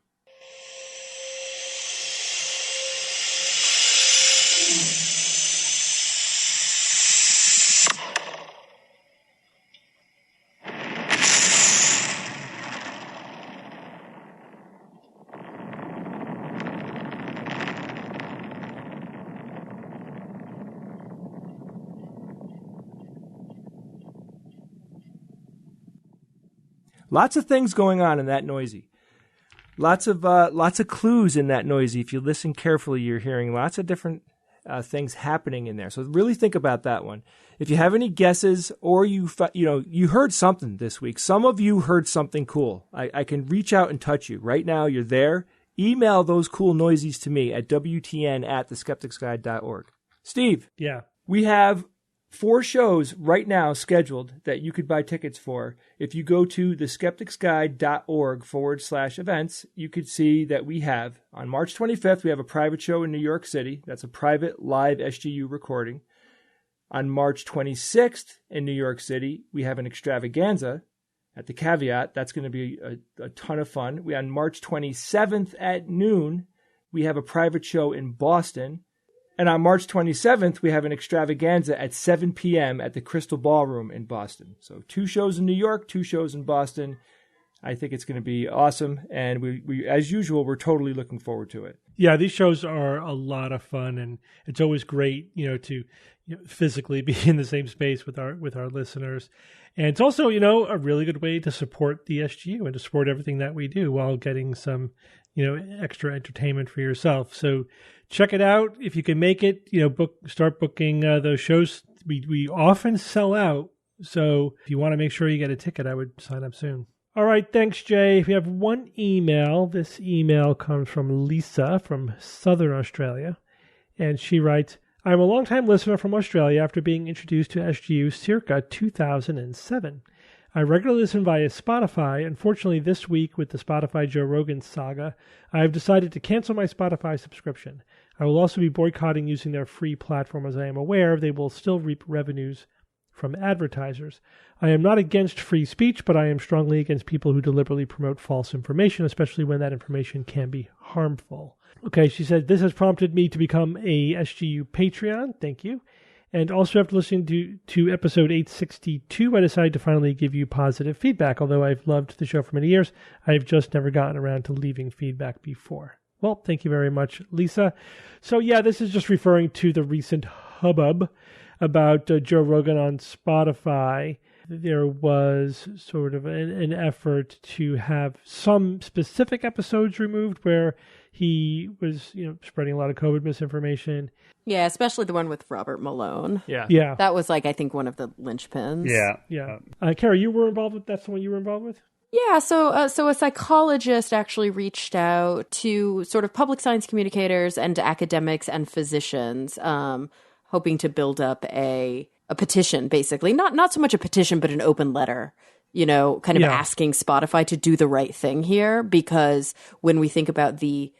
Lots of things going on in that Noisy. Lots of clues in that Noisy. If you listen carefully, you're hearing lots of different things happening in there. So really think about that one. If you have any guesses or you heard something this week, some of you heard something cool. I can reach out and touch you. Right now, you're there. Email those cool Noisies to me at wtn@theskepticsguide.org. Steve. Yeah. We have 4 shows right now scheduled that you could buy tickets for. If you go to theskepticsguide.org/events, you could see that we have, on March 25th, we have a private show in New York City. That's a private live SGU recording. On March 26th in New York City, we have an extravaganza at the Caveat. That's going to be a ton of fun. On March 27th at noon, we have a private show in Boston. And on March 27th, we have an extravaganza at 7 p.m. at the Crystal Ballroom in Boston. So 2 shows in New York, 2 shows in Boston. I think it's going to be awesome. And we, as usual, we're totally looking forward to it. Yeah, these shows are a lot of fun, and it's always great, to physically be in the same space with our listeners. And it's also, a really good way to support the SGU and to support everything that we do while getting some, extra entertainment for yourself. So check it out if you can make it. Start booking those shows. We often sell out, so if you want to make sure you get a ticket, I would sign up soon. All right, thanks, Jay. We have one email. This email comes from Lisa from Southern Australia, and she writes, I'm a long-time listener from Australia after being introduced to SGU circa 2007. I regularly listen via Spotify. Unfortunately, this week with the Spotify Joe Rogan saga, I have decided to cancel my Spotify subscription. I will also be boycotting using their free platform, as I am aware they will still reap revenues from advertisers. I am not against free speech, but I am strongly against people who deliberately promote false information, especially when that information can be harmful. Okay, she said, this has prompted me to become a SGU Patreon. Thank you. And also after listening to episode 862, I decided to finally give you positive feedback. Although I've loved the show for many years, I've just never gotten around to leaving feedback before. Well, thank you very much, Lisa. So yeah, this is just referring to the recent hubbub about Joe Rogan on Spotify. There was sort of an effort to have some specific episodes removed where he was, spreading a lot of COVID misinformation. Yeah, especially the one with Robert Malone. Yeah. That was I think one of the linchpins. Yeah. Carrie, you were involved with, that's the one you were involved with? Yeah, so a psychologist actually reached out to sort of public science communicators and to academics and physicians, hoping to build up a petition, basically. Not so much a petition, but an open letter, kind of asking Spotify to do the right thing here. Because when we think about the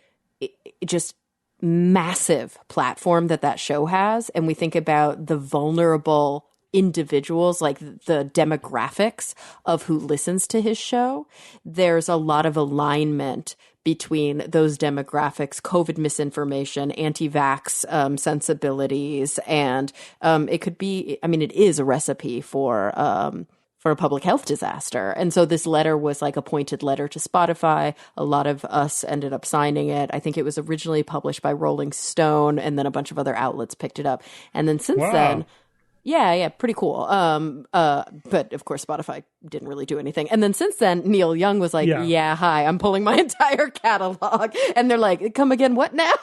just massive platform that show has, and we think about the vulnerable individuals, like the demographics of who listens to his show, there's a lot of alignment between those demographics, COVID misinformation, anti-vax sensibilities, and it could be, it is a recipe for a public health disaster. And so this letter was like a pointed letter to Spotify. A lot of us ended up signing it. I think it was originally published by Rolling Stone, and then a bunch of other outlets picked it up. And then since then... Yeah, pretty cool. But of course, Spotify didn't really do anything. And then since then, Neil Young was like, hi, I'm pulling my entire catalog. And they're like, come again, what now?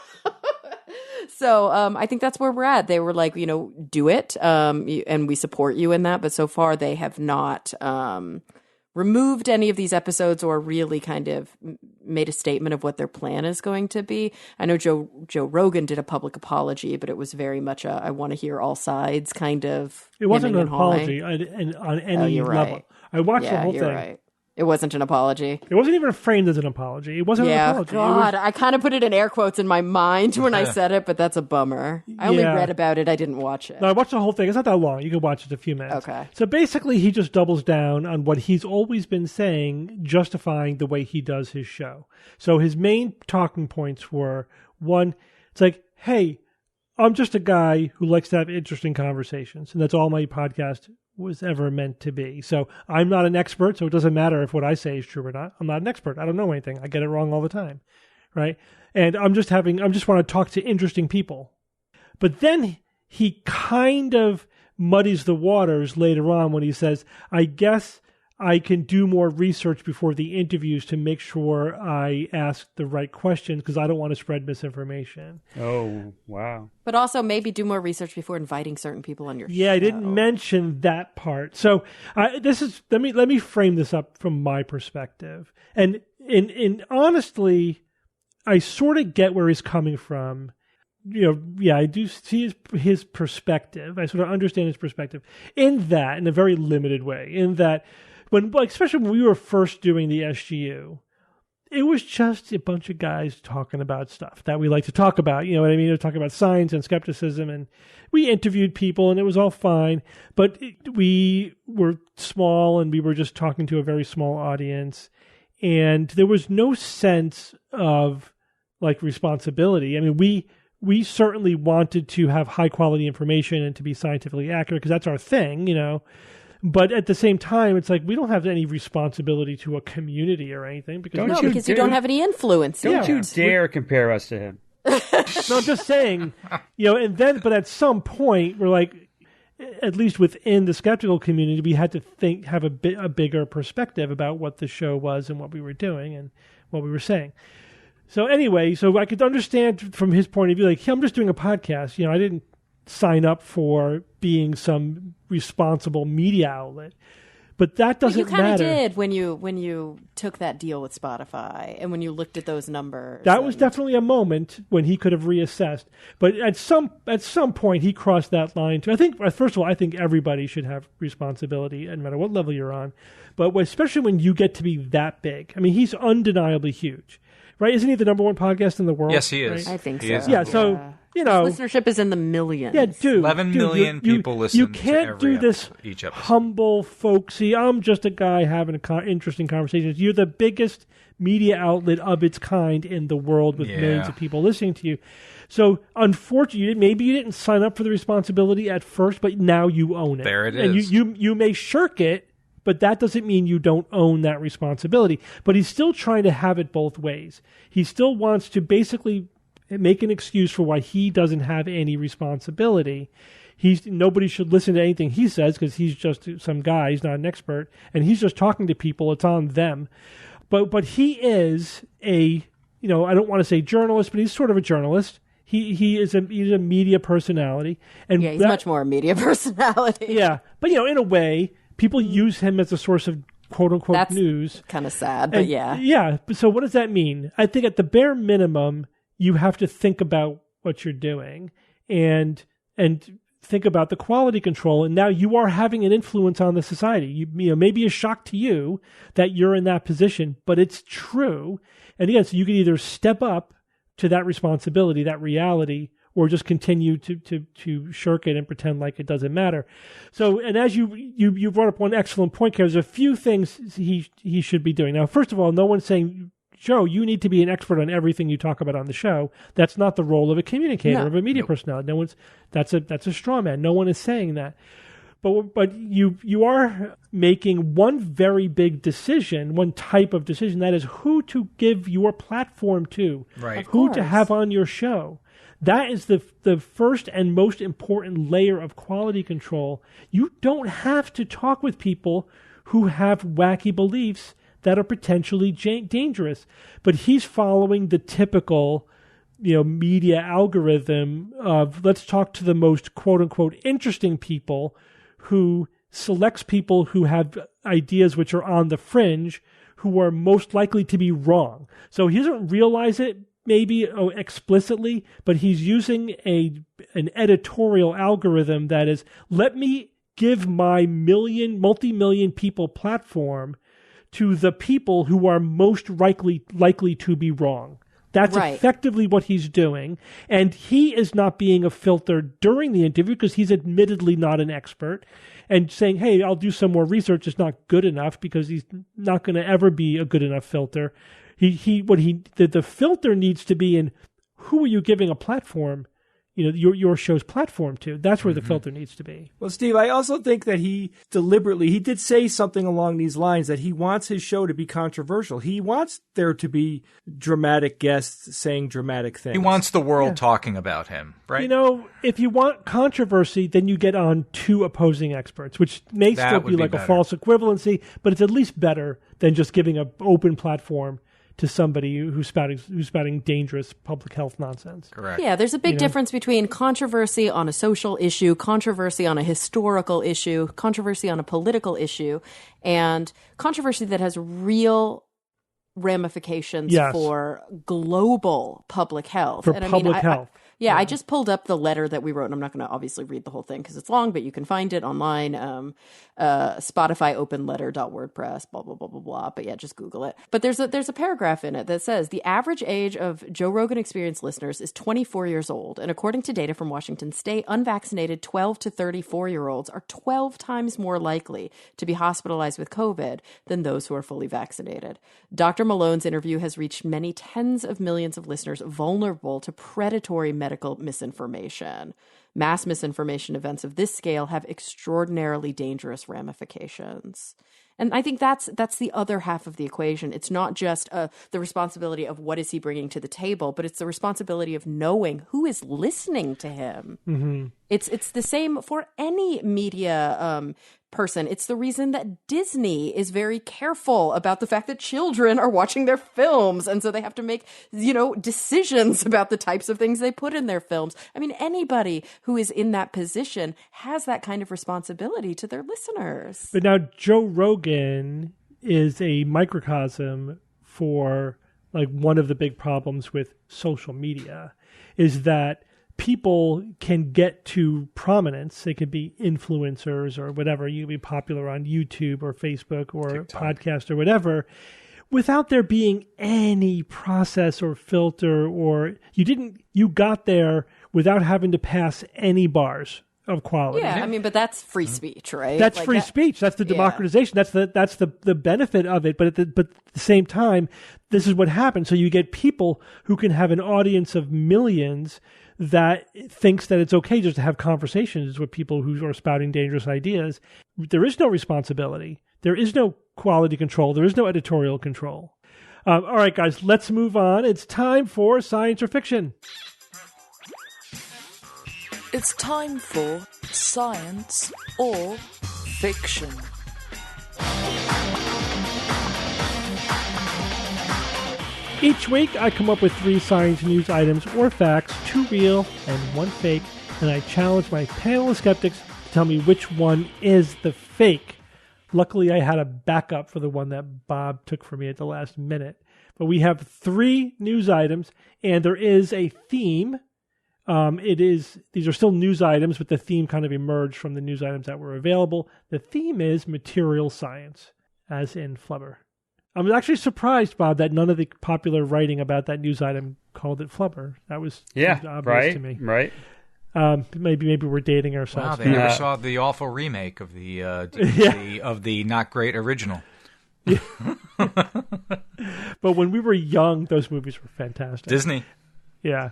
So I think that's where we're at. They were like, do it. And we support you in that. But so far, they have not removed any of these episodes or really kind of made a statement of what their plan is going to be. I know Joe Rogan did a public apology, but it was very much a I want to hear all sides kind of. It wasn't an apology on any level. Right. I watched the whole thing. Right. It wasn't an apology. It wasn't even framed as an apology. It wasn't an apology. God, I kind of put it in air quotes in my mind when I said it, but that's a bummer. I only read about it. I didn't watch it. No, I watched the whole thing. It's not that long. You can watch it in a few minutes. Okay. So basically, he just doubles down on what he's always been saying, justifying the way he does his show. So his main talking points were, one, it's like, hey, I'm just a guy who likes to have interesting conversations, and that's all my podcast was ever meant to be. So I'm not an expert, so it doesn't matter if what I say is true or not. I'm not an expert. I don't know anything. I get it wrong all the time, right? And I just want to talk to interesting people. But then he kind of muddies the waters later on when he says, I guess I can do more research before the interviews to make sure I ask the right questions because I don't want to spread misinformation. Oh, wow. But also maybe do more research before inviting certain people on your show. Yeah, I didn't mention that part. So let me frame this up from my perspective. And honestly, I sort of get where he's coming from. I do see his perspective. I sort of understand his perspective in a very limited way, in that especially when we were first doing the SGU, it was just a bunch of guys talking about stuff that we like to talk about. You know what I mean? We're talking about science and skepticism, and we interviewed people, and it was all fine. But we were small, and we were just talking to a very small audience, and there was no sense of responsibility. I mean, we certainly wanted to have high quality information and to be scientifically accurate because that's our thing, But at the same time, it's like we don't have any responsibility to a community or anything because because you don't have any influence. Don't you dare compare us to him. No, I'm just saying, but at some point, we're like, at least within the skeptical community, we had to have a bigger perspective about what the show was and what we were doing and what we were saying. So anyway, so I could understand from his point of view, like, hey, I'm just doing a podcast. I didn't sign up for being some responsible media outlet. But that doesn't matter. You kind of did when you took that deal with Spotify and when you looked at those numbers. That was definitely a moment when he could have reassessed. But at some point he crossed that line too. I think first of all, I think everybody should have responsibility, no matter what level you're on. But especially when you get to be that big. I mean, he's undeniably huge, right? Isn't he the number one podcast in the world? Yes, he is. Right? I think he so. Is. Yeah. So. His listenership is in the millions. Yeah, dude. 11 million people listen to every episode. You can't do this humble, folksy, I'm just a guy having interesting conversations. You're the biggest media outlet of its kind in the world with millions of people listening to you. So, unfortunately, maybe you didn't sign up for the responsibility at first, but now you own it. There it is. And you may shirk it, but that doesn't mean you don't own that responsibility. But he's still trying to have it both ways. He still wants to basically make an excuse for why he doesn't have any responsibility. Nobody should listen to anything he says because he's just some guy. He's not an expert, and he's just talking to people. It's on them. But he is I don't want to say journalist, but he's sort of a journalist. He's a media personality, and he's much more a media personality. Yeah, but in a way, people use him as a source of quote unquote news. Kind of sad, but yeah. Yeah. So what does that mean? I think at the bare minimum, you have to think about what you're doing and think about the quality control. And now you are having an influence on the society. Maybe a shock to you that you're in that position, but it's true. And again, so you can either step up to that responsibility, that reality, or just continue to shirk it and pretend like it doesn't matter. So, and as you brought up one excellent point, there's a few things he should be doing. Now, first of all, no one's saying, Joe, you need to be an expert on everything you talk about on the show. That's not the role of a communicator, of a media personality. That's a straw man. No one is saying that. But you are making one very big decision, one type of decision, that is who to give your platform to, right? Who to have on your show. That is the first and most important layer of quality control. You don't have to talk with people who have wacky beliefs that are potentially dangerous. But he's following the typical, media algorithm of let's talk to the most quote unquote interesting people, who selects people who have ideas which are on the fringe, who are most likely to be wrong. So he doesn't realize it maybe explicitly, but he's using an editorial algorithm that is, let me give my multi-million people platform to the people who are most likely to be wrong. That's effectively what he's doing. And he is not being a filter during the interview because he's admittedly not an expert. And saying, hey, I'll do some more research is not good enough because he's not going to ever be a good enough filter. The filter needs to be in who are you giving a platform, your show's platform to. That's where the filter needs to be. Well, Steve, I also think that he did say something along these lines, that he wants his show to be controversial. He wants there to be dramatic guests saying dramatic things. He wants the world talking about him, right? If you want controversy, then you get on two opposing experts, which may still be like a false equivalency, but it's at least better than just giving an open platform to somebody who's spouting dangerous public health nonsense. Correct. Yeah, there's a big difference between controversy on a social issue, controversy on a historical issue, controversy on a political issue, and controversy that has real ramifications for global public health. For public health. I just pulled up the letter that we wrote, and I'm not going to obviously read the whole thing because it's long, but you can find it online, Spotify openletter.wordpress, blah, blah, blah, blah, blah. But yeah, just Google it. But there's a paragraph in it that says, the average age of Joe Rogan Experience listeners is 24 years old. And according to data from Washington State, unvaccinated 12 to 34-year-olds are 12 times more likely to be hospitalized with COVID than those who are fully vaccinated. Dr. Malone's interview has reached many tens of millions of listeners vulnerable to predatory medical misinformation. mass misinformation events of this scale have extraordinarily dangerous ramifications. And I think that's the other half of the equation. It's not just the responsibility of what is he bringing to the table, but it's the responsibility of knowing who is listening to him. Mm-hmm. It's the same for any media person. It's the reason that Disney is very careful about the fact that children are watching their films, and so they have to make, decisions about the types of things they put in their films. I mean, anybody who is in that position has that kind of responsibility to their listeners. But now Joe Rogan is a microcosm for like one of the big problems with social media is that people can get to prominence. They could be influencers or whatever. You can be popular on YouTube or Facebook or TikTok. Podcast or whatever without there being any process or filter, or you got there without having to pass any bars of quality. Yeah, I mean, but that's free speech, right? That's like free speech. That's the democratization. Yeah. That's the benefit of it. But at the same time, this is what happens. So you get people who can have an audience of millions that thinks that it's okay just to have conversations with people who are spouting dangerous ideas. There is no responsibility. There is no quality control. There is no editorial control. All right, guys, let's move on. It's time for Science or Fiction. It's time for Science or Fiction. Each week, I come up with 3 science news items or facts, 2 real and 1 fake, and I challenge my panel of skeptics to tell me which one is the fake. Luckily, I had a backup for the one that Bob took for me at the last minute. But we have 3 news items, and there is a theme. These are still news items, but the theme kind of emerged from the news items that were available. The theme is material science, as in flubber. I was actually surprised, Bob, that none of the popular writing about that news item called it flubber. That was obvious to me. Right. Maybe we're dating ourselves. Wow, they never saw the awful remake of the of the not great original. Yeah. But when we were young, those movies were fantastic. Disney. Yeah.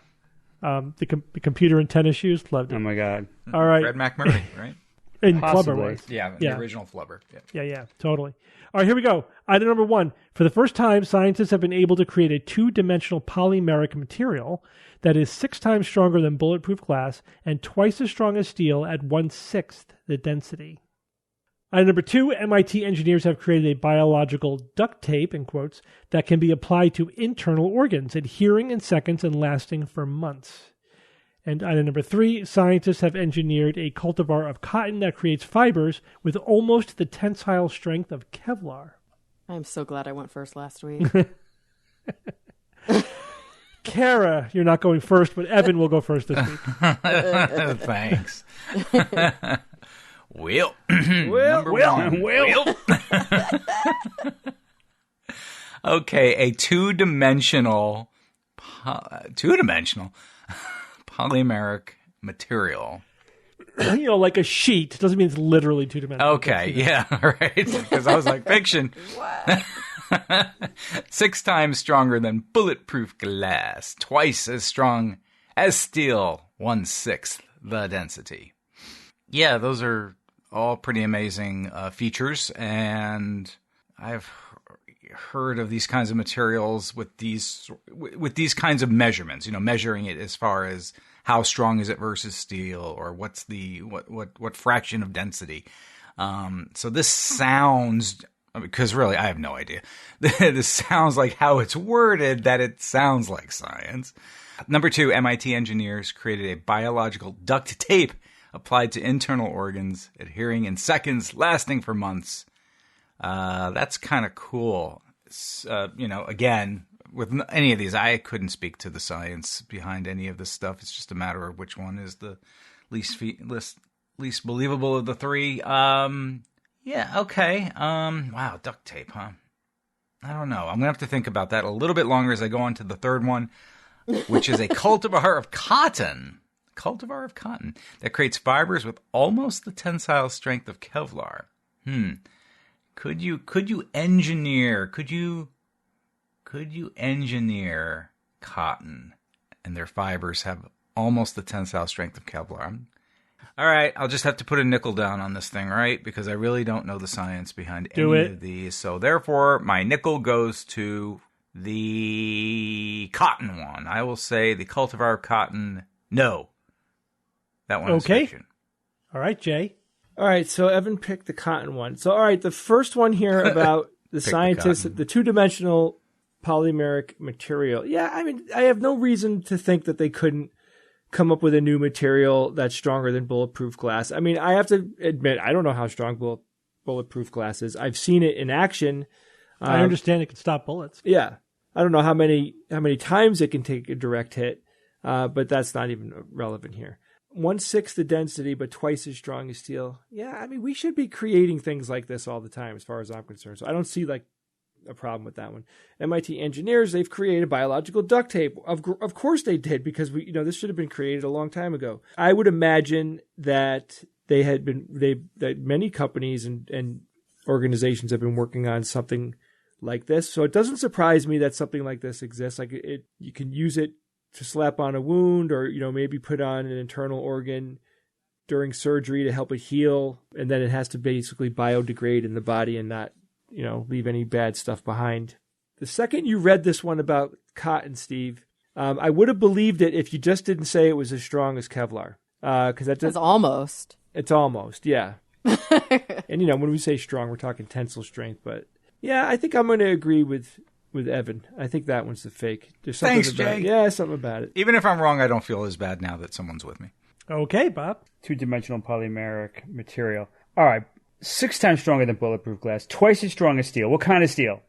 The computer and tennis shoes, loved it. Oh my God. All right. Fred McMurray, right? And Flubber was. Yeah, the original Flubber. Yeah, totally. All right, here we go. Item number 1. For the first time, scientists have been able to create a 2-dimensional polymeric material that is 6 times stronger than bulletproof glass and twice as strong as steel at 1/6 the density. Item number 2, MIT engineers have created a biological duct tape, in quotes, that can be applied to internal organs, adhering in seconds and lasting for months. And item number 3, scientists have engineered a cultivar of cotton that creates fibers with almost the tensile strength of Kevlar. I'm so glad I went first last week. Kara, you're not going first, but Evan will go first this week. Thanks. Will. Number 1. Will. Okay, a two-dimensional polymeric material. Like a sheet. Doesn't mean it's literally 2-dimensional. Okay, yeah, right. Because I was like, fiction. 6 times stronger than bulletproof glass. Twice as strong as steel. 1/6 the density. Yeah, those are all pretty amazing features. And I've heard of these kinds of materials with these kinds of measurements, measuring it as far as how strong is it versus steel, or what's the what fraction of density. So this sounds, because really I have no idea. This sounds like how it's worded that it sounds like science. Number 2, MIT engineers created a biological duct tape applied to internal organs, adhering in seconds, lasting for months. That's kind of cool. Again, with any of these, I couldn't speak to the science behind any of this stuff. It's just a matter of which one is the least believable of the 3. Yeah, okay. Wow, duct tape, huh? I don't know. I'm going to have to think about that a little bit longer as I go on to the 3rd one, which is a cultivar of cotton. Cultivar of cotton that creates fibers with almost the tensile strength of Kevlar. Could you engineer cotton and their fibers have almost the tensile strength of Kevlar. All right, I'll just have to put a nickel down on this thing, right? Because I really don't know the science behind any of these. So therefore, my nickel goes to the cotton one. I will say the cultivar of cotton, no. That one is fiction. All right, Jay. All right, so Evan picked the cotton one. So, all right, the first one here about the scientists, the two-dimensional polymeric material. Yeah, I mean, I have no reason to think that they couldn't come up with a new material that's stronger than bulletproof glass. I mean, I have to admit, I don't know how strong bulletproof glass is. I've seen it in action. I understand it can stop bullets. Yeah. I don't know how many times it can take a direct hit, but that's not even relevant here. 1/6 the density, but twice as strong as steel. Yeah, I mean, we should be creating things like this all the time as far as I'm concerned. So I don't see a problem with that one. MIT engineers, they've created biological duct tape. Of course they did, because this should have been created a long time ago. I would imagine that that many companies and organizations have been working on something like this. So it doesn't surprise me that something like this exists. Like you can use it to slap on a wound, or maybe put on an internal organ during surgery to help it heal, and then it has to basically biodegrade in the body and not leave any bad stuff behind. The second you read this one about cotton, Steve, I would have believed it if you just didn't say it was as strong as Kevlar. Because it's almost. It's almost, yeah. And when we say strong, we're talking tensile strength. But yeah, I think I'm going to agree with Evan. I think that one's the fake. There's something Thanks, Jay. Yeah, something about it. Even if I'm wrong, I don't feel as bad now that someone's with me. Okay, Bob. Two-dimensional polymeric material. All right. 6 times stronger than bulletproof glass, twice as strong as steel. What kind of steel?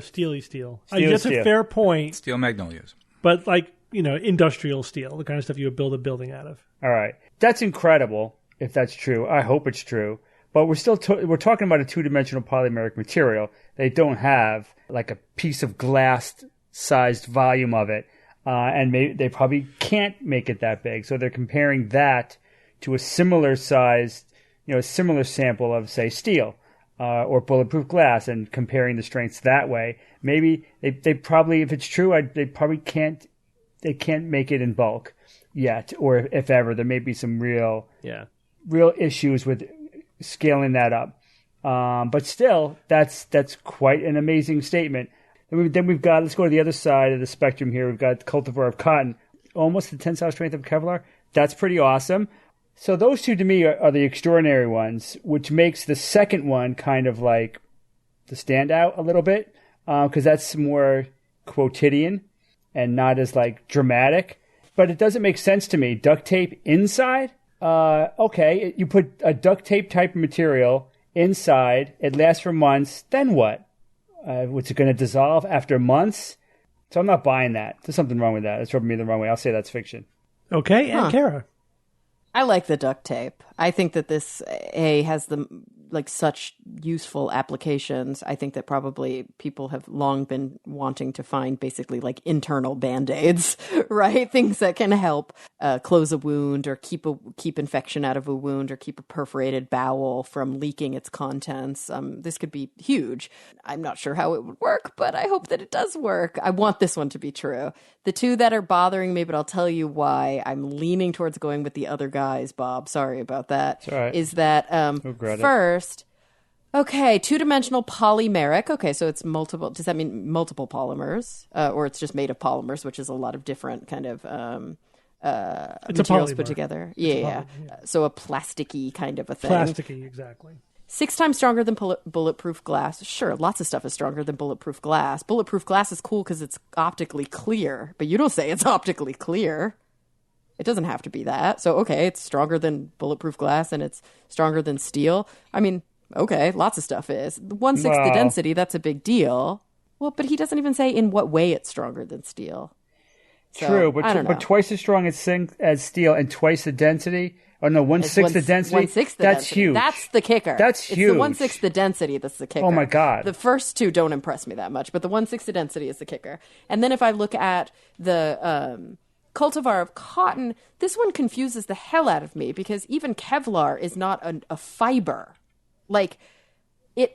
Steely steel. That's a fair point. Steel magnolias. But industrial steel, the kind of stuff you would build a building out of. All right. That's incredible, if that's true. I hope it's true. But we're still we're talking about a two-dimensional polymeric material. They don't have like a piece of glass-sized volume of it. And they probably can't make it that big. So they're comparing that to a similar sized, a similar sample of, say, steel or bulletproof glass, and comparing the strengths that way. Maybe they probably, if it's true, they probably can't make it in bulk yet, or if ever, there may be some real issues with scaling that up. But still, that's quite an amazing statement. Then we've got, let's go to the other side of the spectrum here. We've got cultivar of cotton, almost the tensile strength of Kevlar. That's pretty awesome. So those two to me are the extraordinary ones, which makes the second one kind of like the standout a little bit, because that's more quotidian and not as like dramatic. But it doesn't make sense to me. Duct tape inside? Okay, you put a duct tape type of material inside. It lasts for months. Then what? What's it going to dissolve after months? So I'm not buying that. There's something wrong with that. It's rubbing me the wrong way. I'll say that's fiction. Okay, and Kara. I like the duct tape. I think that this has such useful applications. I think that probably people have long been wanting to find basically like internal Band-Aids, right? Things that can help close a wound, or keep infection out of a wound, or keep a perforated bowel from leaking its contents. This could be huge. I'm not sure how it would work, but I hope that it does work. I want this one to be true. The two that are bothering me, but I'll tell you why I'm leaning towards going with the other guys, Bob. Sorry about that. It's all right. Is that first, okay, two-dimensional polymeric. Okay, so it's multiple. Does that mean multiple polymers? Or it's just made of polymers, which is a lot of different kind of materials put together. Yeah. So a plasticky kind of a thing. Plasticky, exactly. 6 times stronger than bulletproof glass. Sure, lots of stuff is stronger than bulletproof glass. Bulletproof glass is cool because it's optically clear, but you don't say it's optically clear. It doesn't have to be that. So, okay, it's stronger than bulletproof glass and it's stronger than steel. I mean, okay, lots of stuff is. 1/6 the density, that's a big deal. Well, but he doesn't even say in what way it's stronger than steel. So, true, but twice as strong as steel and twice the density. Oh no, 1/6 the density. 1/6 the that's density. huge. That's the kicker. That's huge. It's the 1/6 the density that's the kicker. Oh my God. The first two don't impress me that much, but the 1/6 the density is the kicker. And then if I look at the cultivar of cotton, this one confuses the hell out of me, because even Kevlar is not a fiber. Like,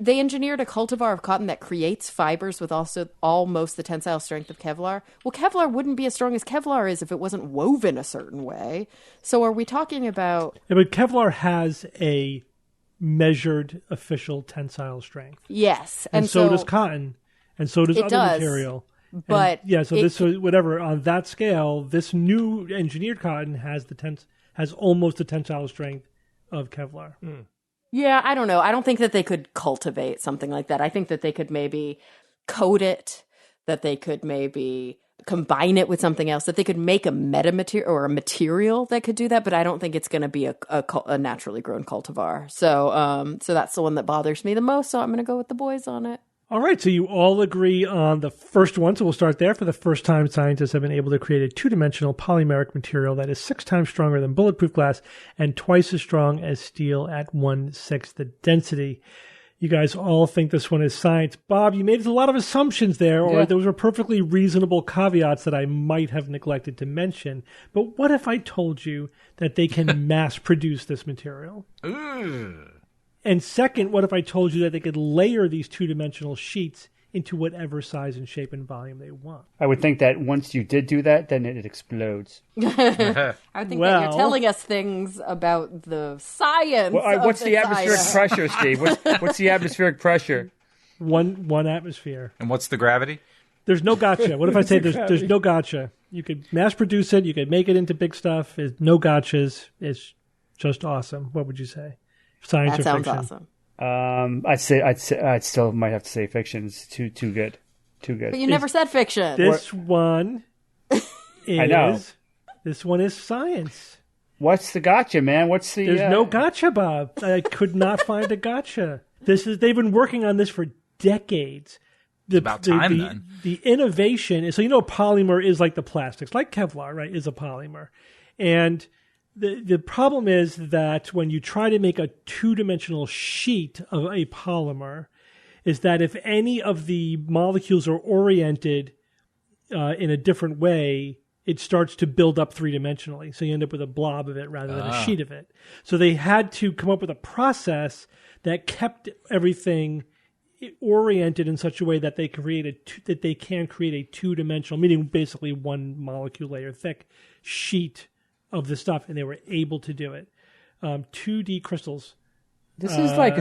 They engineered a cultivar of cotton that creates fibers with also almost the tensile strength of Kevlar. Well, Kevlar wouldn't be as strong as Kevlar is if it wasn't woven a certain way. So are we talking about... Yeah, but Kevlar has a measured official tensile strength. Yes. And so does cotton. And so does other material. But whatever, on that scale, this new engineered cotton has almost the tensile strength of Kevlar. Mm. Yeah, I don't know. I don't think that they could cultivate something like that. I think that they could maybe coat it, that they could maybe combine it with something else, that they could make a metamaterial or a material that could do that, but I don't think it's going to be a naturally grown cultivar. So that's the one that bothers me the most, so I'm going to go with the boys on it. All right, so you all agree on the first one, so we'll start there. For the first time, scientists have been able to create a two-dimensional polymeric material that is 6 times stronger than bulletproof glass and twice as strong as steel at 1/6 the density. You guys all think this one is science. Bob, you made a lot of assumptions there, or those were perfectly reasonable caveats that I might have neglected to mention. But what if I told you that they can mass produce this material? And second, what if I told you that they could layer these two-dimensional sheets into whatever size and shape and volume they want? I would think that once you did do that, then it explodes. I think that you're telling us things about the science. What's the atmospheric pressure, Steve? What's the atmospheric pressure? One atmosphere. And what's the gravity? There's no gotcha. What if I say there's no gotcha? You could mass produce it. You could make it into big stuff. There's no gotchas. It's just awesome. What would you say? Science that or fiction? Sounds awesome. I'd still might have to say fiction. It's too good. But you never said fiction. This one is. I know. This one is science. What's the gotcha, man? There's no gotcha, Bob. I could not find a gotcha. They've been working on this for decades. About time, then. The innovation is, so polymer is like the plastics, like Kevlar, right, is a polymer. And the problem is that when you try to make a two-dimensional sheet of a polymer, is that if any of the molecules are oriented in a different way, it starts to build up three-dimensionally. So you end up with a blob of it rather than a sheet of it. So they had to come up with a process that kept everything oriented in such a way that they can create a two-dimensional, meaning basically one molecule layer thick sheet of the stuff, and they were able to do it. 2D crystals. This is like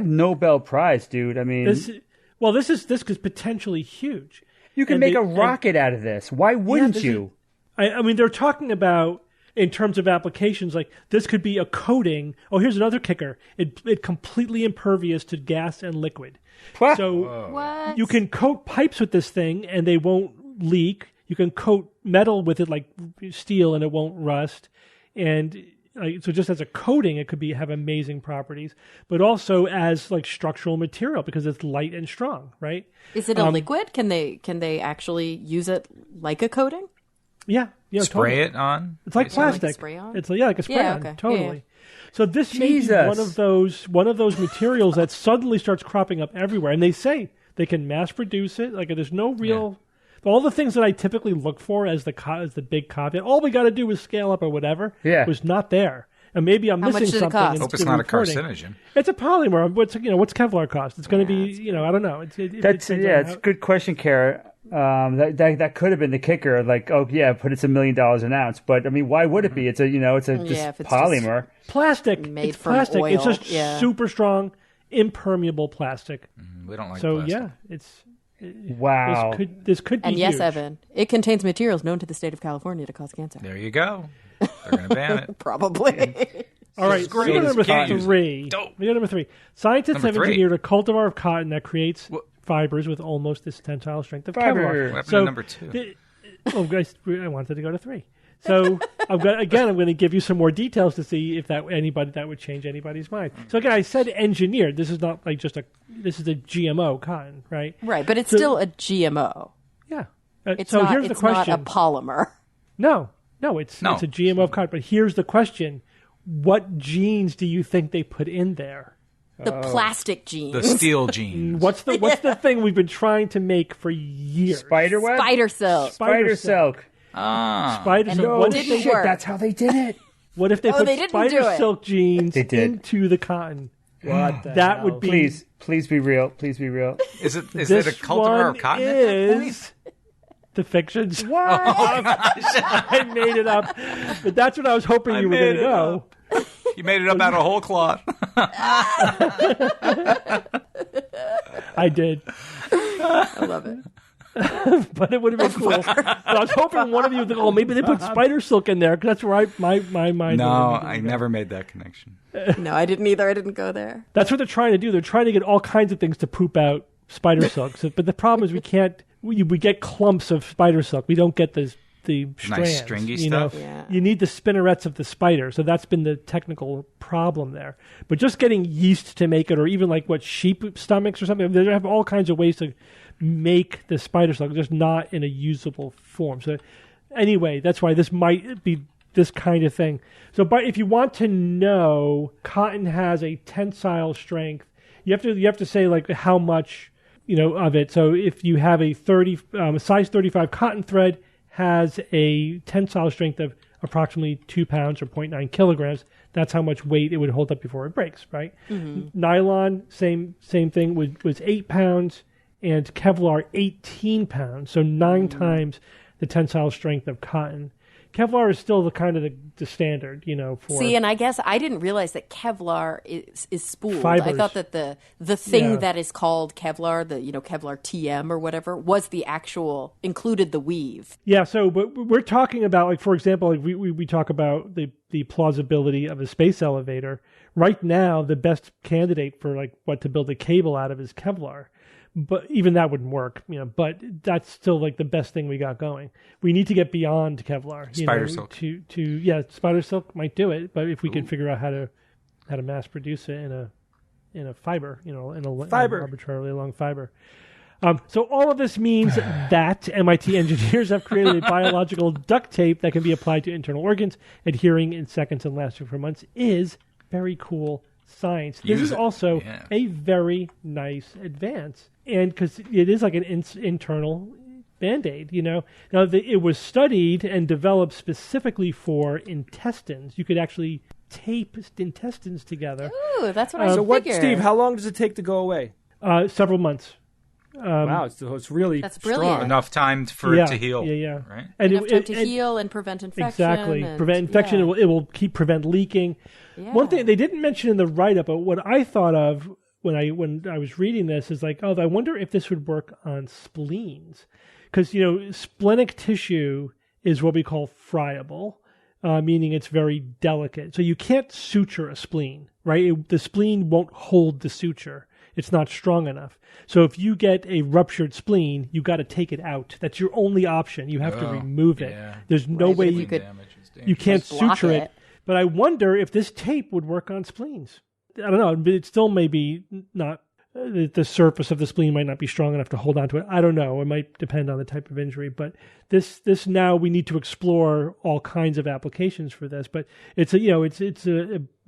Nobel Prize, dude. I mean, this is potentially huge. You can make a rocket out of this. Why wouldn't you? I mean, they're talking about in terms of applications, like this could be a coating. Oh, here's another kicker. It completely impervious to gas and liquid. What? So you can coat pipes with this thing, and they won't leak. You can coat metal with it like steel and it won't rust. And so just as a coating, it could have amazing properties, but also as like structural material because it's light and strong, right? Is it a liquid? Can they actually use it like a coating? Yeah. Spray totally. It on? It's like plastic. Like a spray on? It's like a spray on. Okay. Totally. Yeah. So this may be one of those materials that suddenly starts cropping up everywhere. And they say they can mass produce it. Like there's no real... Yeah. All the things that I typically look for as the big caveat, all we got to do is scale up or whatever, was not there. And maybe I'm missing something. It Hope it's not a carcinogen. It's a polymer. What's Kevlar cost? It's going to be, I don't know. It's a good question, Kara. That could have been the kicker. Like, but it's $1 million an ounce. But I mean, why would it be? It's just polymer, plastic. Made it's from plastic. oil. It's just super strong, impermeable plastic. We don't like. So plastic. it's. Wow. This could be And yes, huge. Evan, it contains materials known to the state of California to cause cancer. There you go. They're going to ban it. Probably. All right, so we got number three. Dope. We got number three. Scientists have Number three. engineered a cultivar of cotton that creates fibers with almost this tensile strength of Kevlar. What happened to number two? Guys, I wanted to go to three. So I'm going to give you some more details to see if that would change anybody's mind. So again, I said engineered. This is not like this is a GMO cotton, right? Right, but it's still a GMO. Yeah. It's so not. here's the It's question. not a polymer. No, it's a GMO of cotton. But here's the question: what genes do you think they put in there? The plastic genes. The steel genes. What's the thing we've been trying to make for years? Spiderweb? Spider silk. Spider silk. Spider silk. No, What it if didn't they, work. That's how they did it. what if they put they didn't spider do it. silk genes They did. into the cotton? What the That hell? would be Please be real. Please be real. Is it this a cultivar one of cotton at that point? is the fictions. What? I made it up, but that's what I was hoping you were going to go. You made it up out of whole cloth. I did, I love it. but it would have been cool. But I was hoping one of you would go, oh, maybe they put spider silk in there, because that's where my mind. No, went. I never made that connection. No, I didn't either. I didn't go there. That's what they're trying to do. They're trying to get all kinds of things to poop out spider silk. But the problem is we can't. We get clumps of spider silk. We don't get the strands. Nice stringy stuff. Yeah. You need the spinnerets of the spider. So that's been the technical problem there. But just getting yeast to make it, or even like sheep stomachs or something, they have all kinds of ways to make the spider silk, just not in a usable form. So anyway, that's why this might be this kind of thing. So, but if you want to know, cotton has a tensile strength. You have to say like how much of it. So if you have a size 35 cotton thread has a tensile strength of approximately 2 pounds or 0.9 kilograms. That's how much weight it would hold up before it breaks, right? Mm-hmm. Nylon, same thing, was 8 pounds, and Kevlar 18 pounds, so 9 times the tensile strength of cotton. Kevlar is still the standard, for... See, and I guess I didn't realize that Kevlar is spooled. Fibers. I thought that the thing that is called Kevlar, Kevlar TM or whatever, was the actual, included the weave. Yeah, so, but we're talking about, like, for example, like we talk about the plausibility of a space elevator. Right now, the best candidate for, like, what to build a cable out of is Kevlar. But even that wouldn't work, but that's still like the best thing we got going. We need to get beyond Kevlar. Spider silk. Spider silk might do it, but if we can figure out how to mass produce it in a fiber, in an arbitrarily long fiber. So all of this means that MIT engineers have created a biological duct tape that can be applied to internal organs, adhering in seconds and lasting for months. Is very cool science. This is also a very nice advance. And because it is like an internal Band-Aid, Now, it was studied and developed specifically for intestines. You could actually tape intestines together. Ooh, that's what I So figured. Steve, how long does it take to go away? Several months. Wow, so it's really That's strong. brilliant. Enough time for it to heal. Yeah. Right? And Enough time to heal and prevent infection. Exactly. And, Prevent infection. Yeah. It will prevent leaking. Yeah. One thing they didn't mention in the write-up, but what I thought of when I was reading this is like, I wonder if this would work on spleens. Because, splenic tissue is what we call friable, meaning it's very delicate. So you can't suture a spleen, right? The spleen won't hold the suture. It's not strong enough. So if you get a ruptured spleen, you got to take it out. That's your only option. You have to remove it. Yeah. There's no way you could. you can't Just block suture it. it. But I wonder if this tape would work on spleens. I don't know. But it still may be not. The surface of the spleen might not be strong enough to hold on to it. I don't know. It might depend on the type of injury. But this now we need to explore all kinds of applications for this. But it's a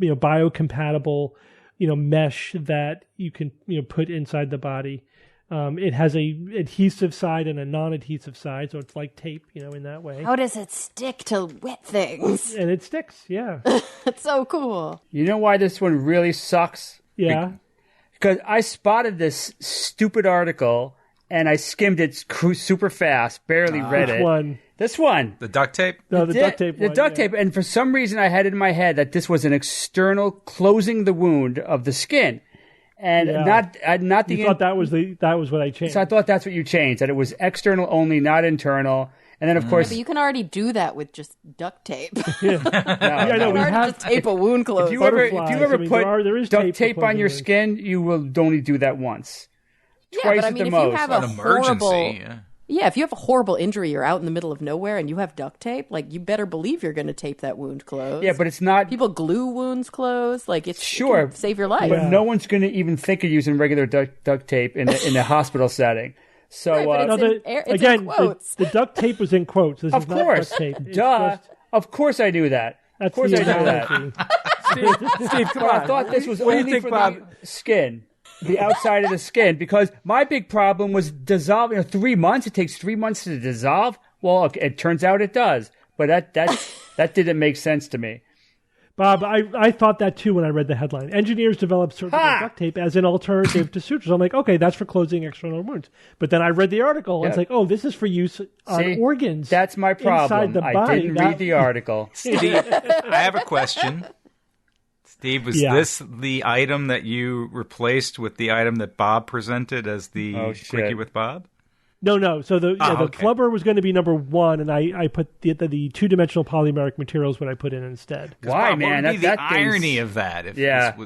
biocompatible mesh that you can put inside the body. It has a adhesive side and a non-adhesive side, so it's like tape, in that way. How does it stick to wet things? And it sticks, yeah. It's so cool. You know why this one really sucks? Yeah. Because I spotted this stupid article and I skimmed it super fast, barely read Which it. one? This one. The duct tape? No, the duct tape The one, duct yeah. tape. And for some reason, I had it in my head that this was an external closing the wound of the skin. And Yeah. not the... You thought that was what I changed. So I thought that's what you changed, that it was external only, not internal. And then, of course... But you can already do that with just duct tape. Yeah, no, You we already have just tape a wound closed. If you ever Butterflies. I mean, put there is duct tape for on your closing skin, you will only do that once. Yeah, Twice but I at mean, the if most. you have An a emergency. horrible... Yeah, if you have a horrible injury, you're out in the middle of nowhere and you have duct tape, like, you better believe you're going to tape that wound closed. Yeah, but it's not... People glue wounds closed. Like, it Sure. can save your life. But no one's going to even think of using regular duct tape in a hospital setting. So, Right, but it's in quotes. The duct tape was in quotes. This of is not course. duct tape. It's Duh. just- Of course I do that. That's Of course the I do that. analogy. Steve, come But on. I thought this was What do you only think, for Bob? the skin. The outside of the skin. Because my big problem was dissolving. 3 months? It takes 3 months to dissolve? Well, it turns out it does. But that didn't make sense to me. Bob, I thought that too when I read the headline. Engineers develop surgical duct tape as an alternative to sutures. I'm like, okay, that's for closing external wounds. But then I read the article, and it's like, oh, this is for use on organs. That's my problem. Inside the body. I didn't read the article. Steve, I have a question. Steve, was this the item that you replaced with the item that Bob presented as the Quickie with Bob? No. So the flubber was going to be number 1, and I put the two-dimensional polymeric materials what I put in instead. Why, Bob, man? What would be the irony of that? If yeah. That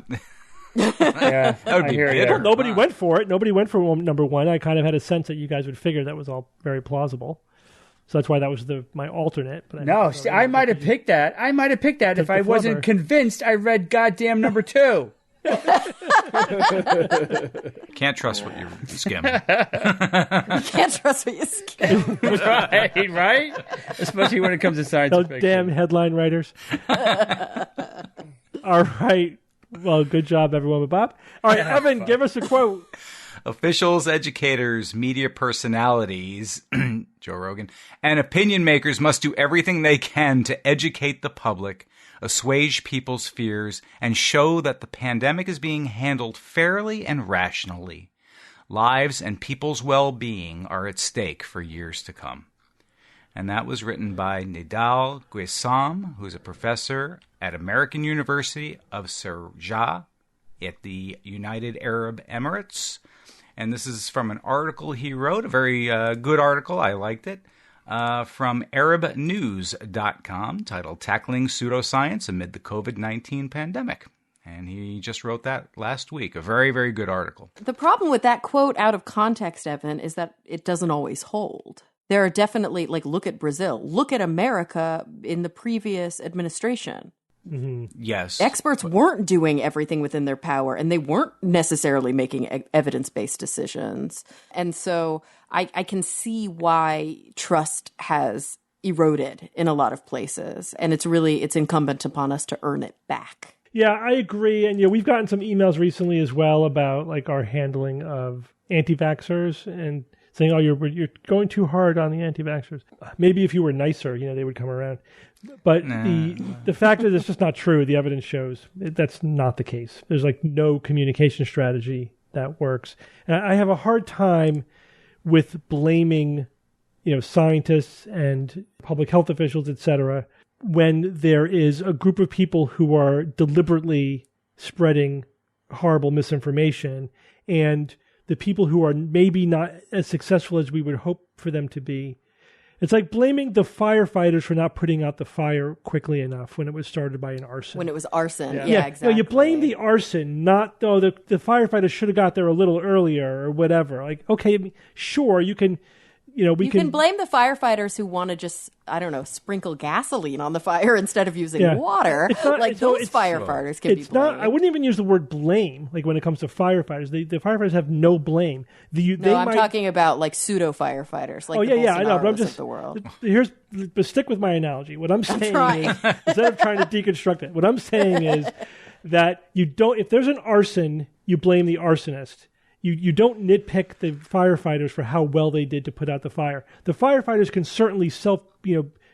would be bitter. Nobody went for it. Nobody went for number 1. I kind of had a sense that you guys would figure that was all very plausible. So that's why that was my alternate. But I might have picked that. If I wasn't convinced I read goddamn number 2. Can't trust what you skim. You can't trust what you skim. right? Especially when it comes to science fiction. Those damn headline writers. All right. Well, good job, everyone, with Bob. All right, Evan, give us a quote. Officials, educators, media personalities, Joe Rogan, and opinion makers must do everything they can to educate the public, assuage people's fears, and show that the pandemic is being handled fairly and rationally. Lives and people's well-being are at stake for years to come. And that was written by Nidal Guessam, who's a professor at American University of Sharjah at the United Arab Emirates. And this is from an article he wrote, a very good article. I liked it. From ArabNews.com, titled Tackling Pseudoscience Amid the COVID-19 Pandemic. And he just wrote that last week. A very, very good article. The problem with that quote out of context, Evan, is that it doesn't always hold. There are definitely, look at Brazil. Look at America in the previous administration. Mm-hmm. Yes. Experts weren't doing everything within their power, and they weren't necessarily making evidence-based decisions. And so I can see why trust has eroded in a lot of places. And it's incumbent upon us to earn it back. Yeah, I agree. And we've gotten some emails recently as well about our handling of anti-vaxxers and saying, oh, you're going too hard on the anti-vaxxers. Maybe if you were nicer, they would come around. But the fact is, it's just not true. The evidence shows that's not the case. There's no communication strategy that works. And I have a hard time with blaming, scientists and public health officials, et cetera, when there is a group of people who are deliberately spreading horrible misinformation, and the people who are maybe not as successful as we would hope for them to be. It's like blaming the firefighters for not putting out the fire quickly enough when it was started by an arson. When it was arson, yeah exactly. You blame the arson, not, the firefighters should have got there a little earlier or whatever. Okay, sure, you can, we can blame the firefighters who want to just, sprinkle gasoline on the fire instead of using water. Those firefighters can be blamed. I wouldn't even use the word blame, when it comes to firefighters. The firefighters have no blame. I'm talking about pseudo firefighters, the I know, but I'm just of the world. But stick with my analogy. What I'm saying is, instead of trying to deconstruct it, what I'm saying is that if there's an arson, you blame the arsonist. You don't nitpick the firefighters for how well they did to put out the fire. The firefighters can certainly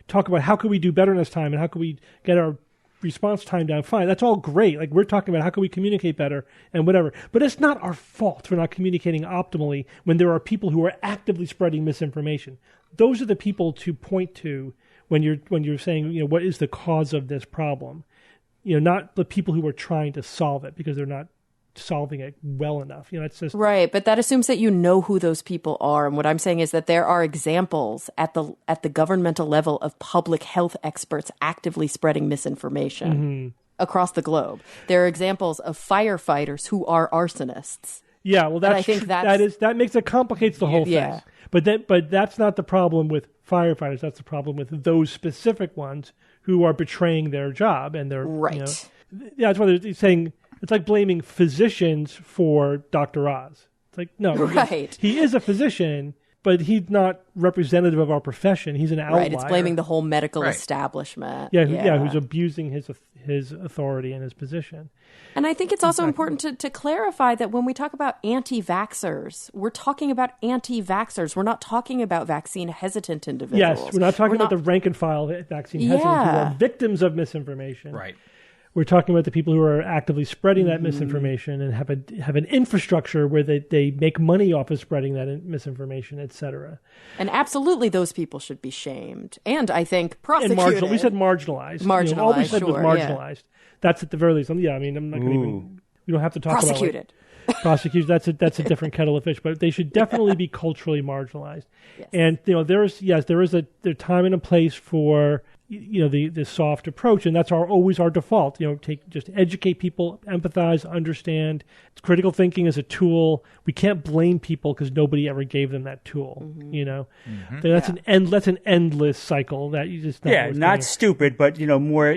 talk about how can we do better next time and how can we get our response time down. Fine, that's all great. We're talking about how can we communicate better and whatever. But it's not our fault for not communicating optimally when there are people who are actively spreading misinformation. Those are the people to point to when you're saying, what is the cause of this problem? Not the people who are trying to solve it because they're not solving it well enough. It's just right, but that assumes that you know who those people are. And what I'm saying is that there are examples at the governmental level of public health experts actively spreading misinformation across the globe. There are examples of firefighters who are arsonists. Yeah, well, I think that complicates the whole thing. Yeah. But that's not the problem with firefighters. That's the problem with those specific ones who are betraying their job and their right. That's why they're saying. It's like blaming physicians for Dr. Oz. It's no, right. He is a physician, but he's not representative of our profession. He's an outlier. Right, it's blaming the whole medical establishment. Yeah, who's abusing his authority and his position. And I think it's also important to clarify that when we talk about anti-vaxxers, we're talking about anti-vaxxers. We're not talking about vaccine-hesitant individuals. Yes, we're not talking about the rank and file vaccine hesitant who are victims of misinformation. Right. We're talking about the people who are actively spreading that misinformation and have an infrastructure where they make money off of spreading that misinformation, etc. And absolutely, those people should be shamed, and I think prosecuted. We said marginalized. Marginalized, all we said was sure, marginalized. That's at the very least. Yeah, I mean, I'm not going to even. We don't have to talk prosecuted. About prosecuted. That's a different kettle of fish, but they should definitely be culturally marginalized. Yes. And there is a time and a place for the soft approach, and that's always our default. Just educate people, empathize, understand. Critical thinking is a tool. We can't blame people because nobody ever gave them that tool. That's an endless cycle that you just not stupid, but more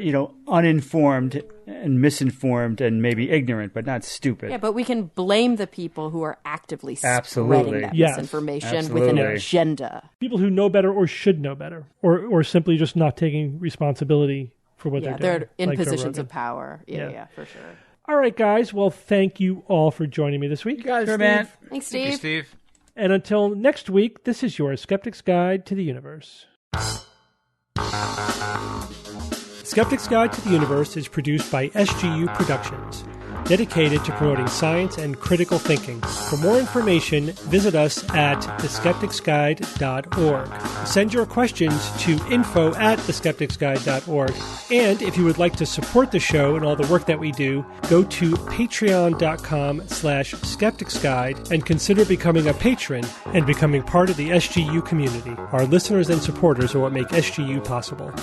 uninformed and misinformed and maybe ignorant, but not stupid. Yeah, but we can blame the people who are actively spreading that misinformation with an agenda. People who know better or should know better, or simply just not taking responsibility for what they're doing. They're in positions of power. Yeah, for sure. All right, guys. Well, thank you all for joining me this week. You guys, sure, man. Thanks, Steve. Thank you, Steve. And until next week, this is your Skeptic's Guide to the Universe. Skeptic's Guide to the Universe is produced by SGU Productions, dedicated to promoting science and critical thinking. For more information, visit us at theskepticsguide.org. Send your questions to info@theskepticsguide.org. And if you would like to support the show and all the work that we do, go to patreon.com/skepticsguide and consider becoming a patron and becoming part of the SGU community. Our listeners and supporters are what make SGU possible.